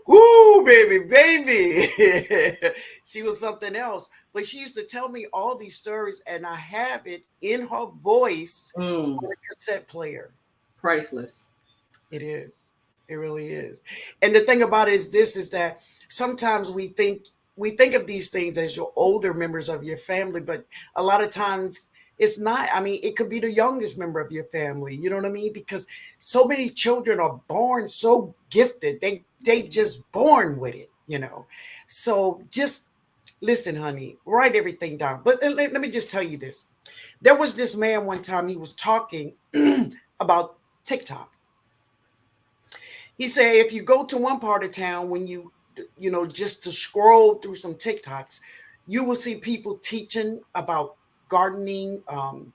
Woo, baby, baby. She was something else. But she used to tell me all these stories, and I have it in her voice Mm, on a cassette player. priceless. It is. It really is. And the thing about it is this is that sometimes we think of these things as your older members of your family, but a lot of times it's not. I mean, it could be the youngest member of your family. You know what I mean? Because so many children are born so gifted. They just born with it. So just listen, honey, write everything down. But let me just tell you this. There was this man one time he was talking about TikTok. He said if you go to one part of town when just to scroll through some TikToks, you will see people teaching about gardening, um,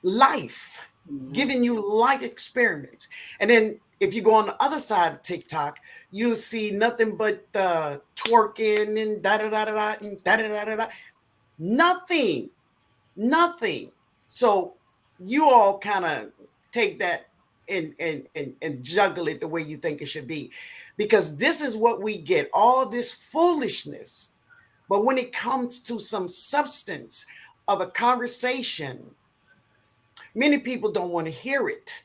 life, Hmm. giving you life experiments. And then if you go on the other side of TikTok, you'll see nothing but twerking and da da da da da and da da da da da. Nothing, nothing. So you all kind of take that and juggle it the way you think it should be, because this is what we get, all this foolishness. But when it comes to some substance of a conversation, many people don't want to hear it.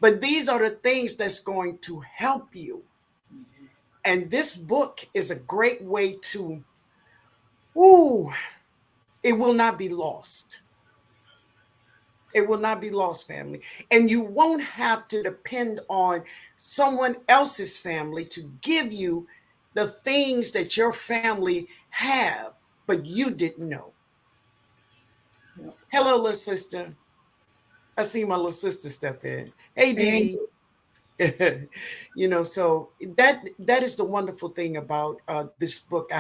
But these are the things that's going to help you. And this book is a great way to, ooh, it will not be lost. It will not be lost, family. And you won't have to depend on someone else's family to give you the things that your family have, but you didn't know. Yep. Hello, little sister. I see my little sister step in. Hey, Dee And Dee. So that is the wonderful thing about this book.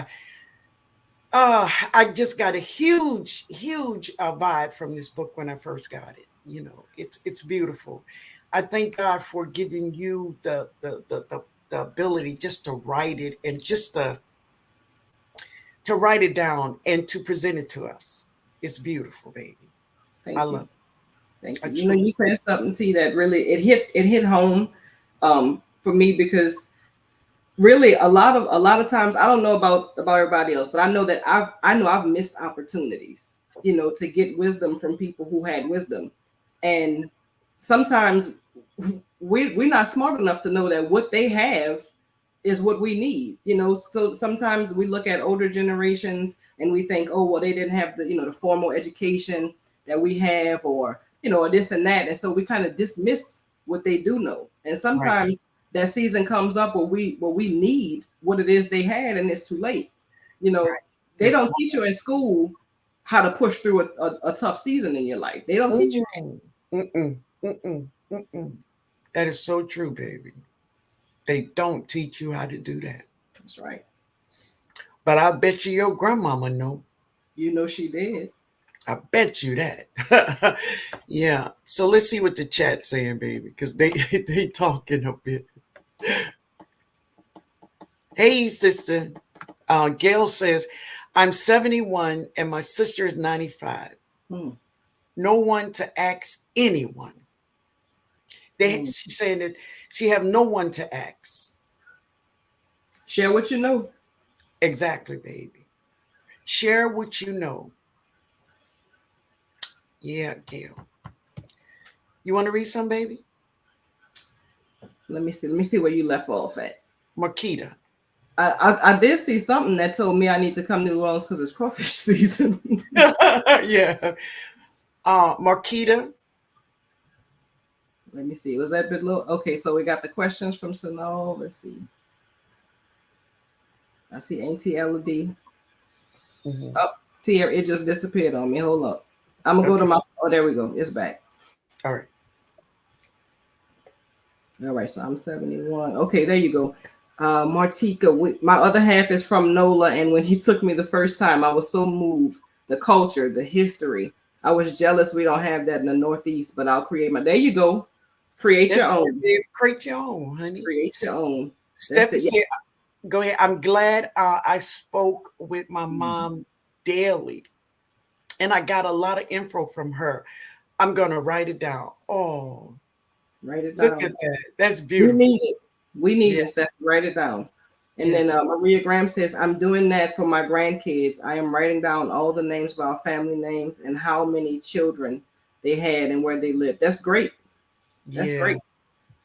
I just got a huge vibe from this book when I first got it. It's beautiful. I thank God for giving you the ability just to write it and just to write it down and to present it to us. It's beautiful, baby. I thank you. love Thank it. I you. You know, truly you said something, T, that really it hit home for me because really a lot of times I don't know about everybody else, but I know that I've missed opportunities, to get wisdom from people who had wisdom. And sometimes we're not smart enough to know that what they have is what we need, so sometimes we look at older generations and we think, oh well, they didn't have the formal education that we have, or this and that, and so we kind of dismiss what they do know. And right, sometimes that season comes up where we need what it is they had, and it's too late. You know, right. they It's don't teach you in school how to push through a tough season in your life. They don't teach you that. mm, mm-mm, mm-mm, mm-mm. That is so true, baby. They don't teach you how to do that. That's right. But I bet you your grandmama know. You know she did. I bet you that. Yeah. So let's see what the chat's saying, baby, because they they talking a bit. Hey, sister. Gail says, I'm 71 and my sister is 95. Hmm. No one to ask anyone. Hmm. She's saying that she have no one to ask. Share what you know. Exactly, baby. Share what you know. Yeah, Gail. You want to read some, baby? Let me see where you left off at. Marquita. I did see something that told me I need to come to New Orleans because it's crawfish season. Yeah. Marquita. Let me see. Was that a bit low? Okay, so we got the questions from Sanal. Let's see. I see Auntie Elodie. Mhm. Up, Tier, it just disappeared on me. Hold up. I'm gonna go to Okay. my. Oh, there we go. It's back. All right. All right, so I'm 71. Okay, there you go. Martika, my other half is from NOLA, and when he took me the first time, I was so moved. The culture, the history. I was jealous we don't have that in the Northeast, but I'll create my. There you go. Create your That's own. it, baby. Create your own, honey. Create your own. That's Steffi it. said, go ahead. I'm glad I spoke with my Yeah. mom daily. And I got a lot of info from her. I'm going to write it down. Oh, Write it look at down. that. That's We beautiful. need it. We need Yeah, it, Steph. Write it down. And yeah, then Maria Graham says, I'm doing that for my grandkids. I am writing down all the names of our family names and how many children they had and where they lived. That's great. That's yeah, great.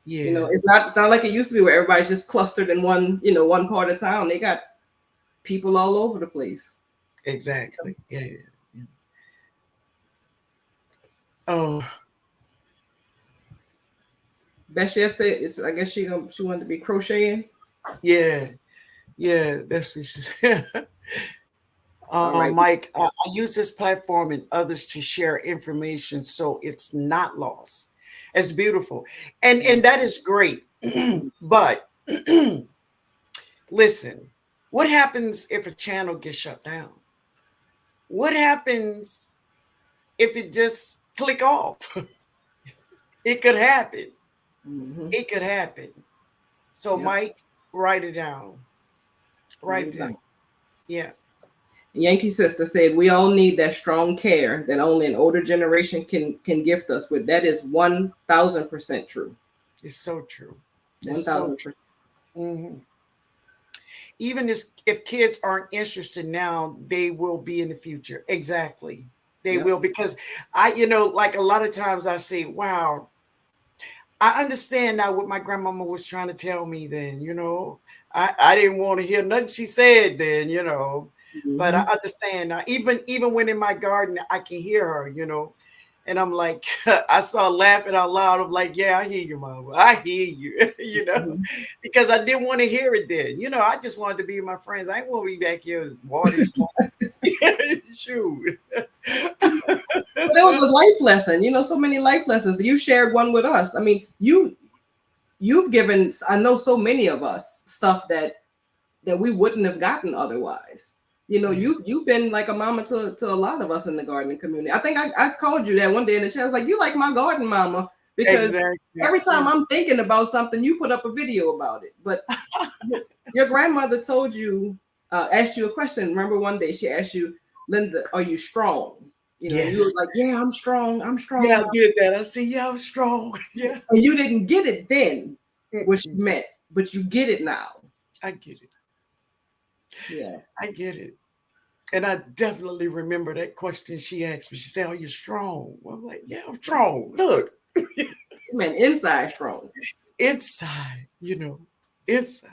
You yeah, know, it's not like it used to be where everybody's just clustered in one, one part of town. They got people all over the place. exactly. Yeah, yeah, yeah. Oh, Bessie said, I guess she wanted to be crocheting. yeah, yeah. That's what she said. All right. Mike, I use this platform and others to share information so it's not lost. It's beautiful. And that is great. But listen, what happens if a channel gets shut down? What happens if it just click off? It could happen. Mm-hmm. It could happen. So Yep. Mike, write it down. Write Write it it down. down. Yeah, Yankee Sister said, "We all need that strong care that only an older generation can gift us with." That is 1,000% true. it's so true. It's One so thousand true. percent. Mhm. Even if kids aren't interested now, they will be in the future. Exactly. They Yep. will, because like a lot of times I say, wow, I understand now what my grandmama was trying to tell me then. I didn't want to hear nothing she said then. But I Mm-hmm. understand now. Even when in my garden, I can hear her. And I'm like, I saw laughing out loud. I'm like, yeah, I hear you, mama. I hear you, Mm-hmm. because I didn't want to hear it then. I just wanted to be with my friends. I ain't want to be back here watering plants. Shoot. But it was a life lesson. So many life lessons. You shared one with us. I mean, you've given, I know, so many of us stuff that we wouldn't have gotten otherwise. Yeah, You've been like a mama to a lot of us in the gardening community. I think I called you that one day in the chat. I was like, you like my garden mama, because exactly. every time I'm thinking about something, you put up a video about it. But your grandmother told you, asked you a question. Remember one day she asked you, Linda, are you strong? And you were Yes. like, yeah, I'm strong. I'm strong, Yeah, I mom. did that. I see. Yeah, I'm strong. Yeah. And you didn't get it then, what she Mm-mm. meant, but you get it now. I get it. Yeah. I get it. And I definitely remember that question she asked me. She said, "Are you strong?" I'm like, "Yeah, I'm strong. Look, You meant inside strong. inside, inside."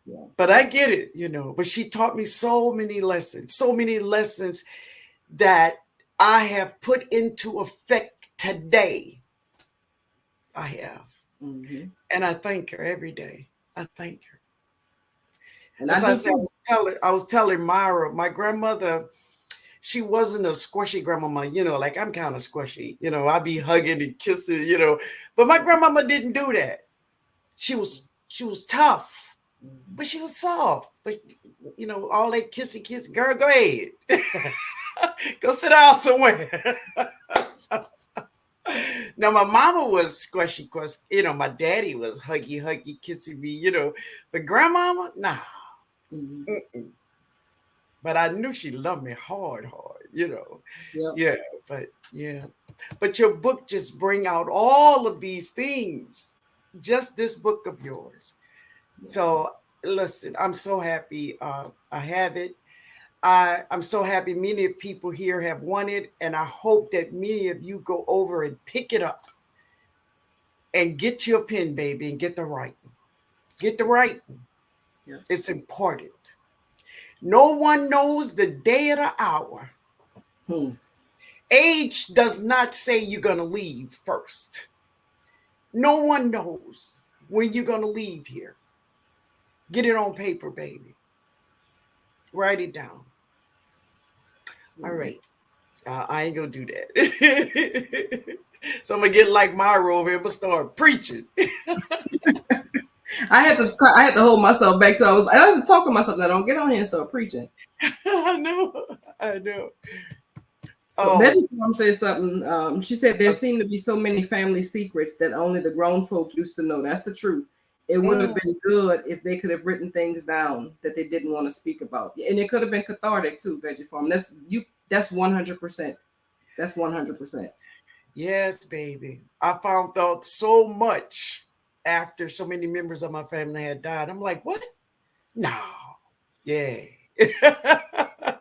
Yeah. But I get it. But she taught me so many lessons that I have put into effect today. I have. Mm-hmm. And I thank her every day. I thank her. And As I I do said, too. I was telling Myra, my grandmother, she wasn't a squishy grandmama, like I'm kind of squishy, I be hugging and kissing. But my grandmama didn't do that. She was tough, but she was soft. But all that kissy, girl, go ahead. Go sit down somewhere. Now my mama was squishy, cause my daddy was huggy, kissing me. But grandmama, nah. Mm-hmm. Mm-mm. But I knew she loved me hard. Yep. Yeah, but yeah. But your book just bring out all of these things. Just this book of yours. Yeah. So listen, I'm so happy I have it. I'm so happy many of people here have won it, and I hope that many of you go over and pick it up and get your pen, baby, and get the writing. Get That's the right. writing. Yep. It's important. No one knows the day or the hour. Hmm. Age does not say you're going to leave first. No one knows when you're going to leave here. Get it on paper, baby. Write it down. All Absolutely. right. I ain't going to do that. So I'm going to get like Myra over here and start preaching. I had to hold myself back, so I had to talk to myself. I don't get on here and start preaching. I know. I know. But Oh, Magic Mom said something. She said there uh, seem to be so many family secrets that only the grown folk used to know. That's the truth. it would have Mm, been good if they could have written things down that they didn't want to speak about, and it could have been cathartic too. Veggie Farm. That's you. That's 100%. That's 100%. yes, baby. I found out so much after so many members of my family had died. I'm like, what? No. Yeah. I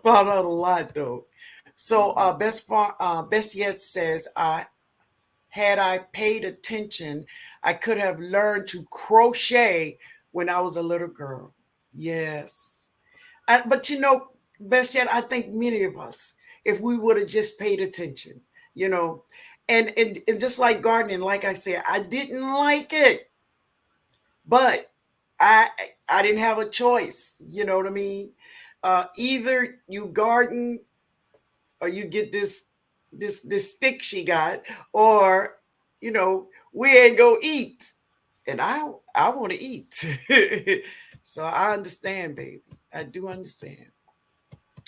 found out a lot though. So Best Yet says, had I paid attention, I could have learned to crochet when I was a little girl. Yes. But Best Yet, I think many of us, if we would have just paid attention, you know, and just like gardening, like I said, I didn't like it, but I I didn't have a choice. You know what I mean? Either you garden or you get this stick she got, or we ain't go eat, and I want to eat. So I understand, baby. I do understand.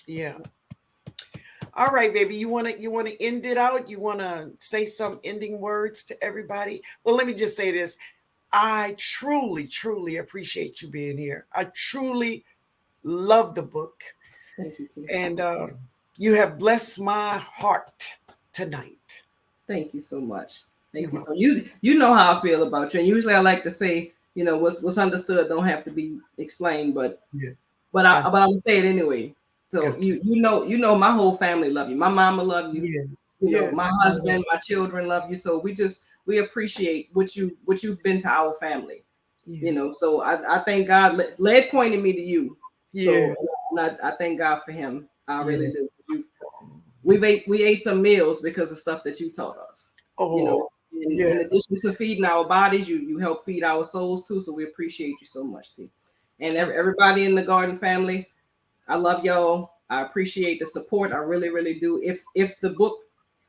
Yeah. All right, baby. You wanna end it out? You wanna say some ending words to everybody? Well, let me just say this. I truly, truly appreciate you being here. I truly love the book, Thank you, T. and you have blessed my heart tonight. Thank you so much. You're Thank you. welcome. So you know how I feel about you. And usually I like to say, what's understood don't have to be explained, but Yeah. but I I, but I'm gonna say it anyway. So okay. you know my whole family love you. My mama love you. Yes. You know, Yes. my I love. husband, my children love you. So we appreciate what you've been to our family. Yeah. So I thank God. Led pointed me to you. Yeah. So I thank God for him. I really Yeah. do. We ate some meals because of stuff that you taught us. You Oh. know, in Yeah. addition to feeding our bodies, you help feed our souls too. So we appreciate you so much, T. And Thank everybody in the garden family, I love y'all. I appreciate the support. I really, really do. If the book,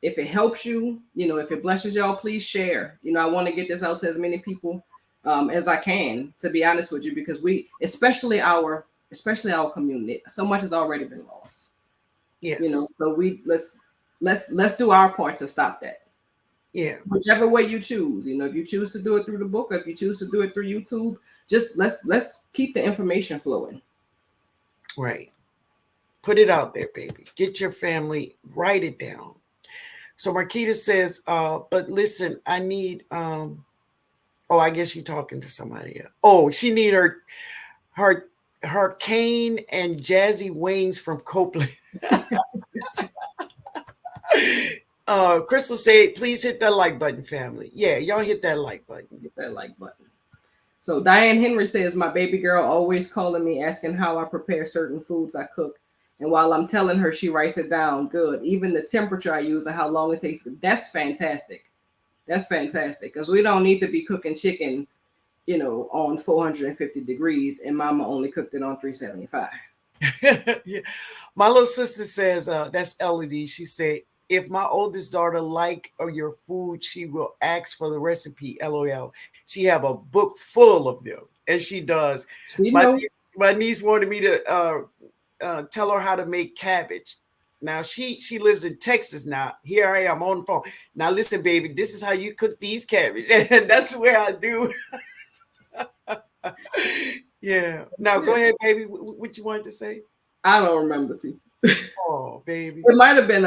if it helps you, if it blesses y'all, please share. I want to get this out to as many people as I can. To be honest with you, because especially our community, so much has already been lost. you. Yes. So let's do our part to stop that. Yeah. Whichever way you choose, if you choose to do it through the book, or if you choose to do it through YouTube, just let's keep the information flowing. Right. Put it out there, baby. Get your family. Write it down. So Marquita says, but listen, I need oh, I guess you're talking to somebody else. Oh, she need her her cane and jazzy wings from Copeland. Crystal said, please hit that like button, family. Yeah, y'all hit that like button. Hit that like button. So Diane Henry says, my baby girl always calling me asking how I prepare certain foods I cook. And while I'm telling her, she writes it down. Good. Even the temperature I use and how long it takes. That's fantastic. That's fantastic. Because we don't need to be cooking chicken, on 450 degrees. And mama only cooked it on 375. Yeah. My little sister says, that's Elodie. She said, if my oldest daughter like your food, she will ask for the recipe. LOL. She have a book full of them, and she does. You My know, niece, my niece wanted me to tell her how to make cabbage. Now she lives in Texas now. Here I am on the phone. Now listen, baby, this is how you cook these cabbage, and that's where I do. Yeah. Now go ahead, baby. What you wanted to say? I don't remember. Oh, baby. It might have been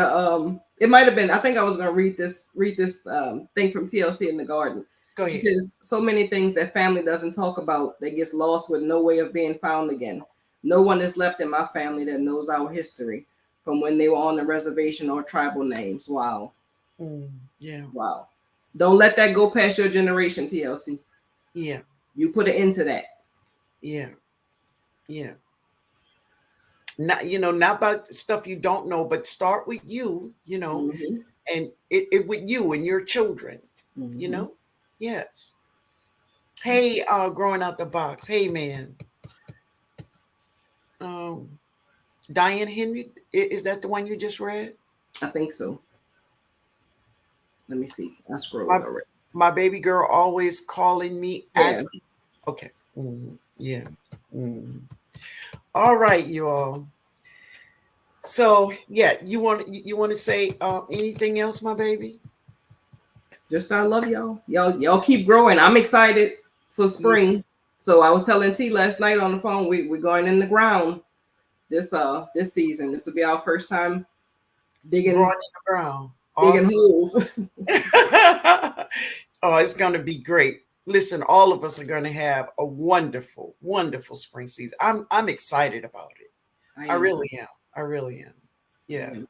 it might have been, I think I was gonna read this thing from TLC in the garden. Go She ahead. says so many things that family doesn't talk about that gets lost with no way of being found again. No one is left in my family that knows our history from when they were on the reservation or tribal names. Wow. Mm, yeah. Wow. Don't let that go past your generation, TLC. Yeah. You put an end to that. Yeah. Yeah. Not about stuff you don't know, but start with you, Mm-hmm. and it with you and your children, you Mm-hmm. know? Yes. Hey, growing out the box. Hey, man. Um, Diane Henry, is that the one you just read? I think so. Let me see. I My scrolled already. my baby girl always calling me Yeah. asking. Okay. Yeah. Mhm. All right, you all. So yeah, you want to say anything else, my baby? Just I love y'all. Y'all keep growing. I'm excited for Yeah. spring. So I was telling T last night on the phone, we're going in the ground this season. This will be our first time Growing digging in the ground. digging Awesome. holes. Oh, it's going to be great. Listen, all of us are going to have a wonderful, wonderful spring season. I'm excited about it. I I am too. really am. I really am. I Yeah. am.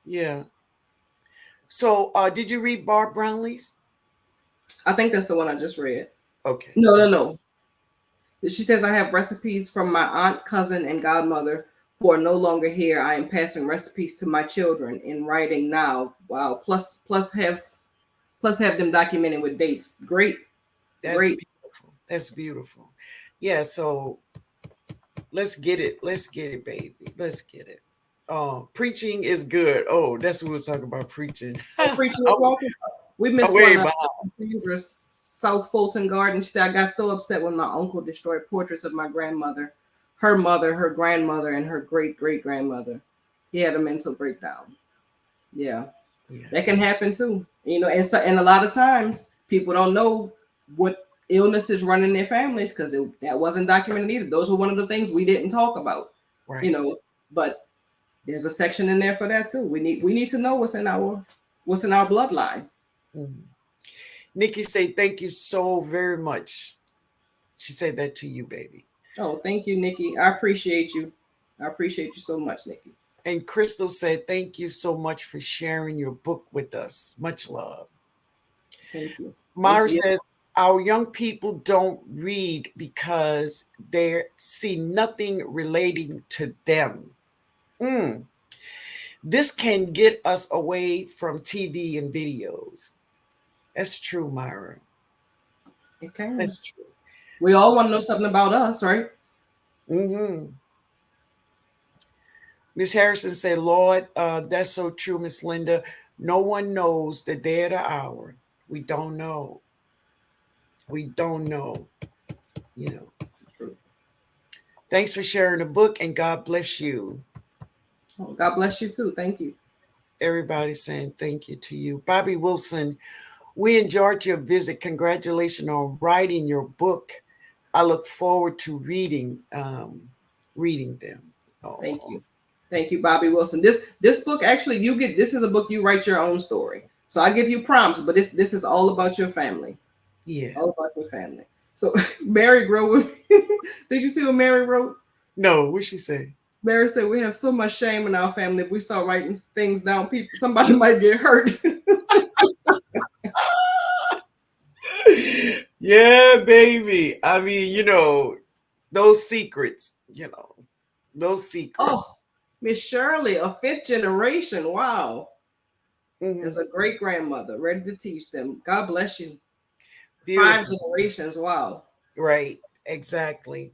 Yeah. So, did you read Barb Brownlee's? I think that's the one I just read. Okay. No, no, Okay. no. She says, I have recipes from my aunt, cousin, and godmother who are no longer here. I am passing recipes to my children in writing now. Wow. Plus have them documented with dates. Great, That's great. beautiful. That's beautiful. Yeah. So let's get it. Let's get it, baby. Let's get it. Preaching is good. Oh, that's what we were talking about, preaching. Oh, preacher was I'm, walking. We I'm missed way one behind. Sandra's South Fulton Garden. She said, I got so upset when my uncle destroyed portraits of my grandmother, her mother, her grandmother, and her great great grandmother. He had a mental breakdown. Yeah, Yeah. that can happen too. And a lot of times people don't know what illness is running their families because that wasn't documented either. Those were one of the things we didn't talk about. You Right. know, but there's a section in there for that too. We need to know what's in our bloodline. Mhm. Nikki say thank you so very much. She said that to you, baby. Oh, thank you, Nikki. I appreciate you. I appreciate you so much, Nikki. And Crystal said thank you so much for sharing your book with us. Much love. Thank you. Thanks. Myra Yeah. says our young people don't read because they see nothing relating to them. Mm. This can get us away from TV and videos. That's true, Myra. It can. That's true. We all want to know something about us, right? Hmm. Miss Harrison said, Lord, that's so true, Miss Linda. No one knows the day or the hour. We don't know. We don't know. You know. It's true. Thanks for sharing the book and God bless you. Oh, God bless you too. Thank you. Everybody saying thank you to you. Bobby Wilson, we enjoyed your visit. Congratulations on writing your book. I look forward to reading them. Thank Oh, you. Thank you, Bobby Wilson. This book actually this is a book you write your own story. So I give you prompts, but this is all about your family. yeah. All about your family. So Mary wrote. Did you see what Mary wrote? No, what she say? Mary said we have so much shame in our family. If we start writing things down, somebody might get hurt. Yeah, baby. I mean, those secrets, those Oh, secrets. Miss Shirley, a fifth generation. Wow. Hmm. As a great grandmother, ready to teach them. God bless you. Five Beautiful. generations. Wow. Right. Exactly.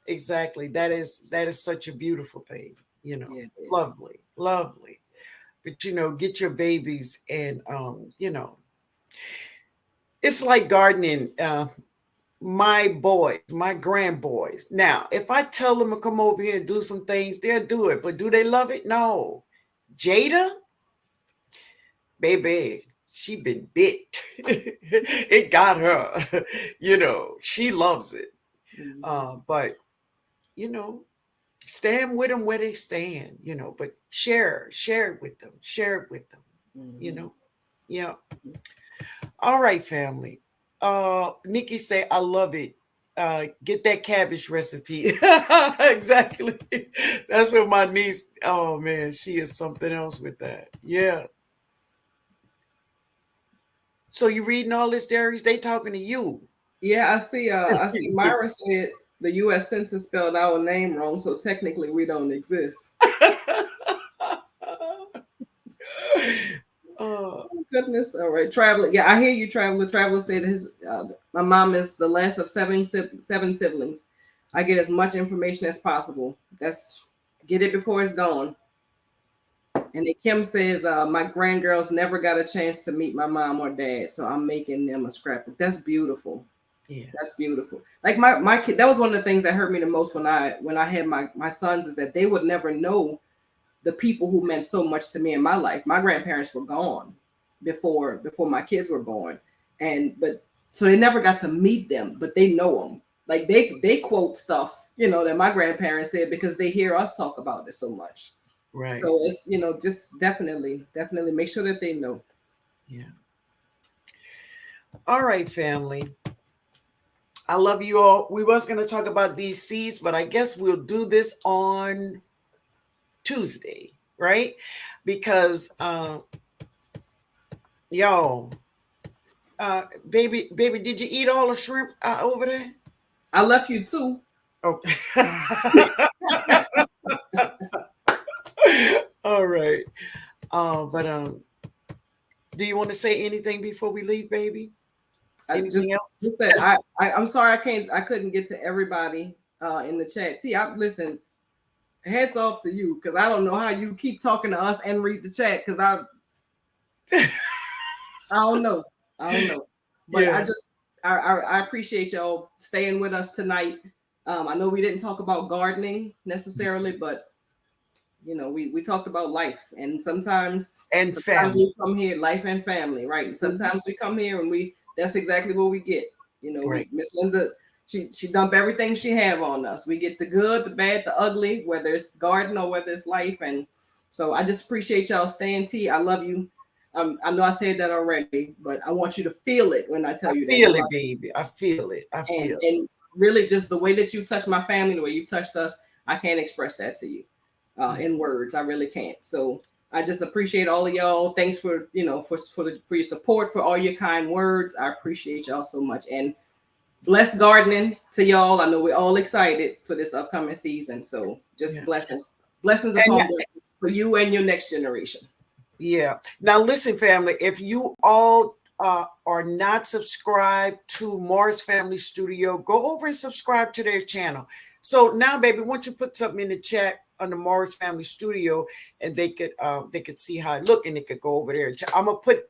Exactly. That is such a beautiful thing, you know. Yeah, it is. Lovely. Lovely. But get your babies and it's like gardening. My boys, my grandboys. Now, if I tell them to come over here and do some things, they'll do it. But do they love it? No. Jada, baby, she been bit. It got her. She loves it. Mhm. But you know, stand with them where they stand. But share it with them. Share it with them. You Mhm. know. Yeah. All right, family. Nikki say, I love it. Get that cabbage recipe. Exactly. That's what my niece, oh man, she is something else with that. Yeah. So you reading all this, Darius? They talking to you. Yeah, I see. I see. Myra said the U.S. Census spelled our name wrong, so technically we don't exist. Oh, Oh, goodness. All right, Traveler. Yeah, I hear you, Traveler. Traveler said my mom is the last of seven siblings. I get as much information as possible. That's get it before it's gone. And then Kim says, my grandgirls never got a chance to meet my mom or dad, so I'm making them a scrapbook. That's beautiful. yeah. That's beautiful. Like my kid, that was one of the things that hurt me the most when I had my sons is that they would never know the people who meant so much to me in my life. My grandparents were gone before my kids were born, and but so they never got to meet them, but they know them. Like they quote stuff, that my grandparents said because they hear us talk about it so much. Right. So it's, just definitely make sure that they know. Yeah. All right, family. I love you all. We was going to talk about these seeds, but I guess we'll do this on Tuesday, right? Because y'all, baby, did you eat all the shrimp over there? I left you too. Oh. All right. But do you want to say anything before we leave, baby? I Anything just else? listen. I'm sorry I couldn't get to everybody in the chat. T, I listen. Heads off to you because I don't know how you keep talking to us and read the chat because I don't know. I don't know. But I Yeah. just I appreciate y'all staying with us tonight. I know we didn't talk about gardening necessarily, but we talked about life, and And sometimes family. we come here, life and family, right? And Mhm. sometimes we come here and that's exactly what we get. Right. Miss Linda, she dump everything she have on us. We get the good, the bad, the ugly, whether it's garden or whether it's life. And so I just appreciate y'all staying. T, I love you. I know I said that already, but I want you to feel it when I tell I you that I feel love it, baby. I feel it. I you. feel And really just the way that you touched my family, the way you touched us, I can't express that to you it. Yeah. in words. I really can't. So I just appreciate all of y'all. Thanks for for your support, for all your kind words. I appreciate y'all so much. And blessed gardening to y'all. I know we're all excited for this upcoming season. So just Yeah. blessings And upon blessings for you and your next generation. yeah. Now listen, family, if you all are not subscribed to Morris Family Studio, go over and subscribe to their channel. So now, baby, once you put something in the chat on the Morris Family Studio, and they could see how it look, and they could go over there. I'm gonna put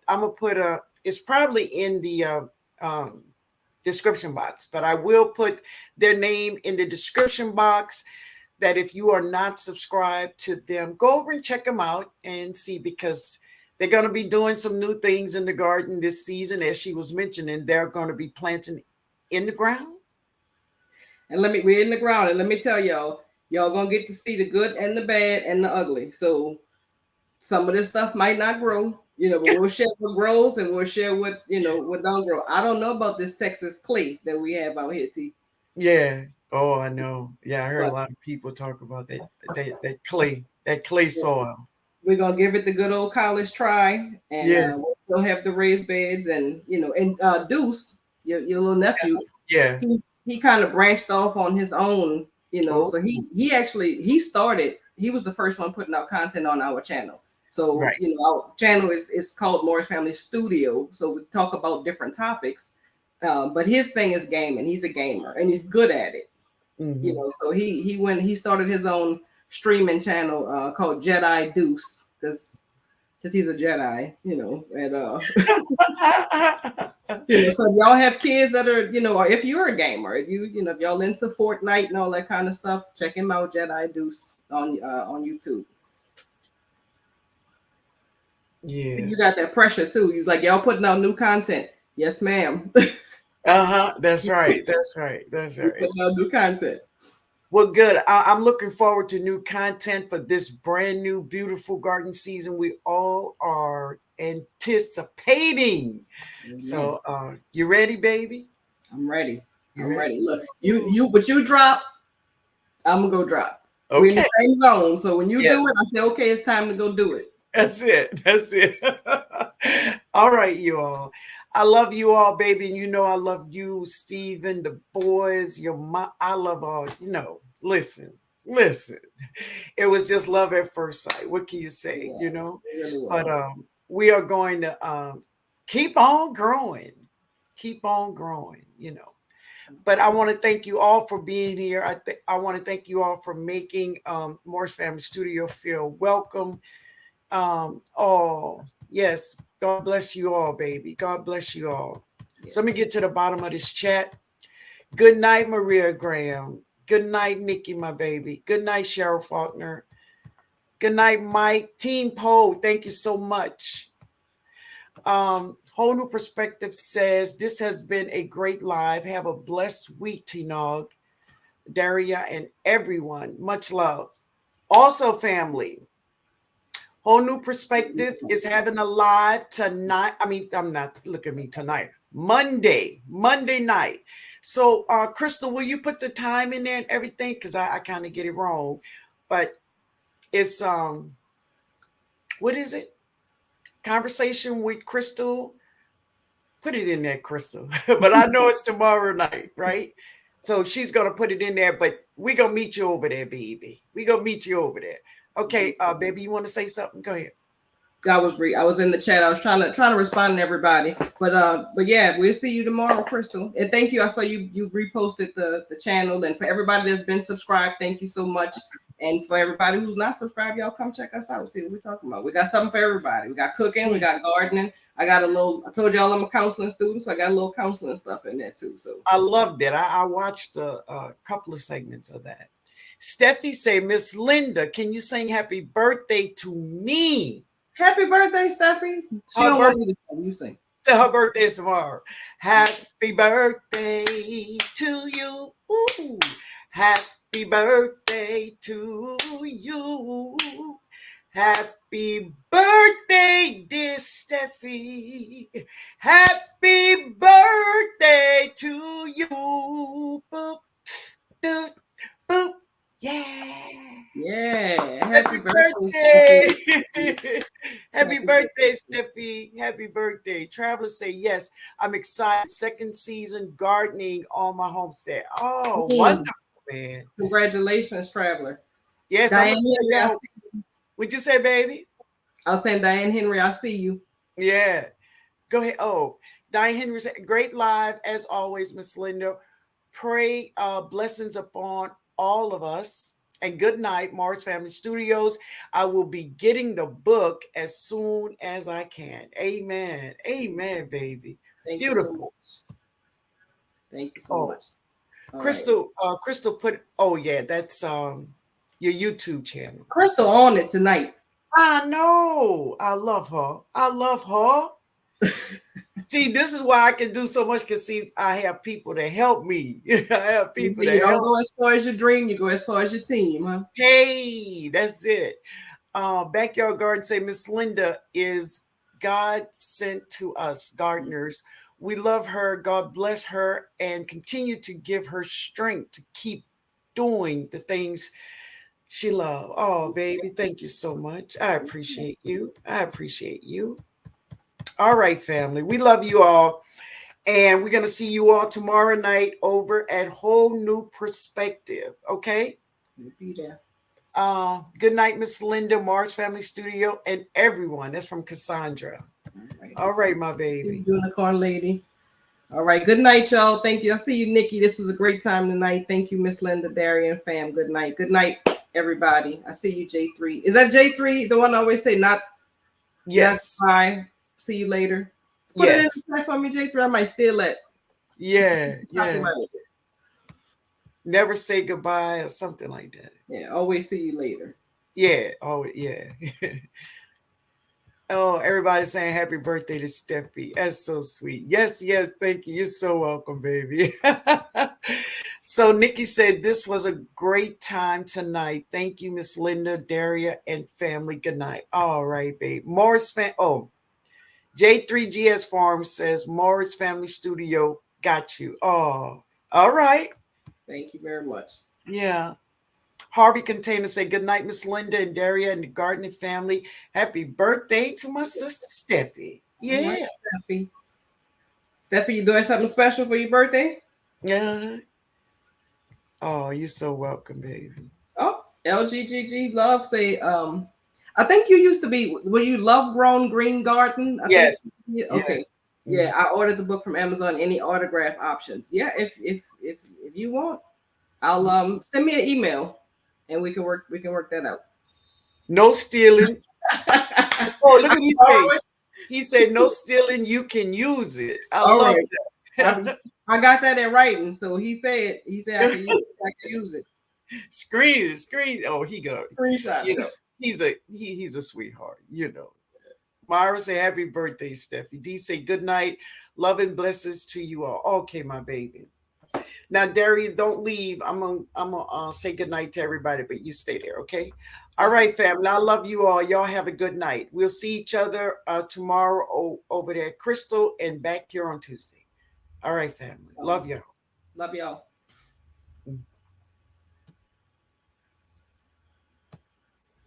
it's probably in the um, description box, but I will put their name in the description box, that if you are not subscribed to them, go over and check them out and see, because they're going to be doing some new things in the garden this season. As she was mentioning, they're going to be planting in the ground. And we're in the ground, and let me tell y'all gonna get to see the good and the bad and the ugly. So some of this stuff might not grow, but we'll share what grows and we'll share what don't grow. I don't know about this Texas clay that we have out here, T. Yeah. Oh, I know. Yeah, I heard a But lot of people talk about that clay yeah, soil. we're gonna give it the good old college try, and Yeah. we'll have the raised beds, and Deuce, your little nephew, Yeah. he kind of branched off on his own, Oh, so he actually he was the first one putting out content on our channel. So right. our channel is called Morris Family Studio, so we talk about different topics. But his thing is gaming. He's a gamer and he's good at it. Hmm. So he started his own streaming channel called Jedi Deuce because he's a Jedi, and so if y'all have kids that are, or if you're a gamer, if y'all into Fortnite and all that kind of stuff, check him out, Jedi Deuce on YouTube. So Yeah. you got that pressure too. You like y'all putting out new content. Yes, ma'am. Uh-huh. That's right. That's right. That's You right. putting out new content. Well, good. I'm looking forward to new content for this brand new, beautiful garden season we all are anticipating. Amen. So, you ready, baby? I'm ready. You I'm ready? ready. Look, but you drop, I'm gonna go drop. We're in the Okay. same zone. So when you do Yes, it, I say, okay, it's time to go do it. that's it. That's it. All right, you all. I love you all, baby. And you know I love you, Stephen, the boys, your mom. I love all, listen, listen. It was just love at first sight. What can you It say, was. It really But was. we are going to keep on growing. Keep on growing. But I want to thank you all for being here. I want to thank you all for making Morris Family Studio feel welcome. Oh, yes. God bless you all, baby. God bless you all. Yeah. So let me get to the bottom of this chat. Good night, Maria Graham. Good night, Nikki, my baby. Good night, Cheryl Faulkner. Good night, Mike. Team Poe, thank you so much. Whole New Perspective says this has been a great live. Have a blessed week, TNOG, Daria, and everyone. Much love. Also, family, Whole New Perspective is having a live tonight. I mean, I'm not, look at me, tonight. Monday night. So, Crystal, will you put the time in there and everything? Because I kind of get it wrong. But it's what is it? Conversation with Crystal. Put it in there, Crystal. But I know it's tomorrow night, right? So she's gonna put it in there, but we gonna meet you over there, baby. We gonna meet you over there. Okay, baby, you want to say something? Go ahead. I was in the chat. I was trying to respond to everybody. But yeah, we'll see you tomorrow, Crystal. And thank you. I saw you reposted the channel, and for everybody that's been subscribed, thank you so much. And for everybody who's not subscribed, y'all come check us out. See what we're talking about. We got something for everybody. We got cooking, we got gardening. I got a little. I told y'all I'm a counseling student, so I got a little counseling stuff in there too. So I loved it. I watched a couple of segments of that. Steffi say, Miss Linda, can you sing happy birthday to me? happy birthday, Steffi. She Her don't birthday want me to sing. You sing. her birthday is tomorrow. Happy birthday to you. Ooh. Happy birthday to you. Happy birthday, dear Steffi. Happy birthday to you. Boop, doop, boop. Yeah. Yeah. Happy birthday, birthday. Steffi. Happy birthday, Steffi. Happy birthday. Travelers say, yes, I'm excited. Second season gardening on my homestead. Oh, wonderful, man. Congratulations, Traveler. Yes, I'm Diane going to tell Henry, I y'all. see. What'd you say, baby? I was saying, Diane Henry, I see you. Yeah. Go ahead. Oh, Diane Henry said, great live as always, Miss Linda. Pray blessings upon all of us. And good night, Mars Family Studios. I will be getting the book as soon as I can. Amen. Amen, baby. Thank you so Beautiful. much. Thank you so Oh, much. All right. Crystal put, oh yeah, that's your YouTube channel. Crystal on it tonight. I know. I love her. I love her. See, this is why I can do so much because see, I have people to help me. I have people You to don't help. go as far as your dream, you go as far as your team, huh? Hey, that's it. Backyard Garden say Miss Linda is God sent to us gardeners. We love her. God bless her and continue to give her strength to keep doing the things she loves. Oh, baby, thank you so much. I appreciate you. I appreciate you. All right, family. We love you all. And we're going to see you all tomorrow night over at Whole New Perspective. Okay? You'll be there. Good night, Miss Linda, Mars Family Studio, and everyone. That's from Cassandra. All right, my baby. Unicorn lady. All right. Good night, y'all. Thank you. I see you, Nikki. This was a great time tonight. Thank you, Miss Linda, Darian, fam. Good night. Good night, everybody. I see you, J3. Is that J3? The one I always say, not Yes. bye. See you later. Put it in the chat for me, J3. I might steal it. Yeah, yeah. Never say goodbye or something like that. Yeah, always see you later. Yeah, oh yeah. Oh, everybody's saying happy birthday to Steffi. That's so sweet. Yes, yes, thank you. You're so welcome, baby. So Nikki said this was a great time tonight. Thank you, Miss Linda, Daria, and family. Good night. All right, babe. Morris fan. Oh, J3GS Farm says Morris Family Studio got you. Oh, all right. Thank you very much. Yeah. Harvey Container say good night, Miss Linda and Daria and the gardening family. Happy birthday to my sister Steffi. Yeah. Right, Steffi. Steffi, you doing something special for your birthday? Yeah. Oh, you're so welcome, baby. Oh, LGGG Love say, I think you used to be, were you Love Grown Green Garden? Yes. Okay. Yeah. Yeah, I ordered the book from Amazon. Any autograph options? Yeah, if you want, I'll send me an email and we can work that out. No stealing. Oh, look at he say. He said no stealing, you can use it. I All love right. that. I got that in writing. So he said I can use it. Screen. Oh, he got Screenshot you it. know, he's a sweetheart, you know. Myra say happy birthday, Steffi. D say good night. Love and blessings to you all. Okay, my baby. Now, Darian, don't leave. I'm gonna say good night to everybody, but you stay there, okay? All Yes, ma'am. right, family. I love you all. Y'all have a good night. We'll see each other tomorrow over there at Crystal and back here on Tuesday. All right, family. Um, Love y'all. love y'all.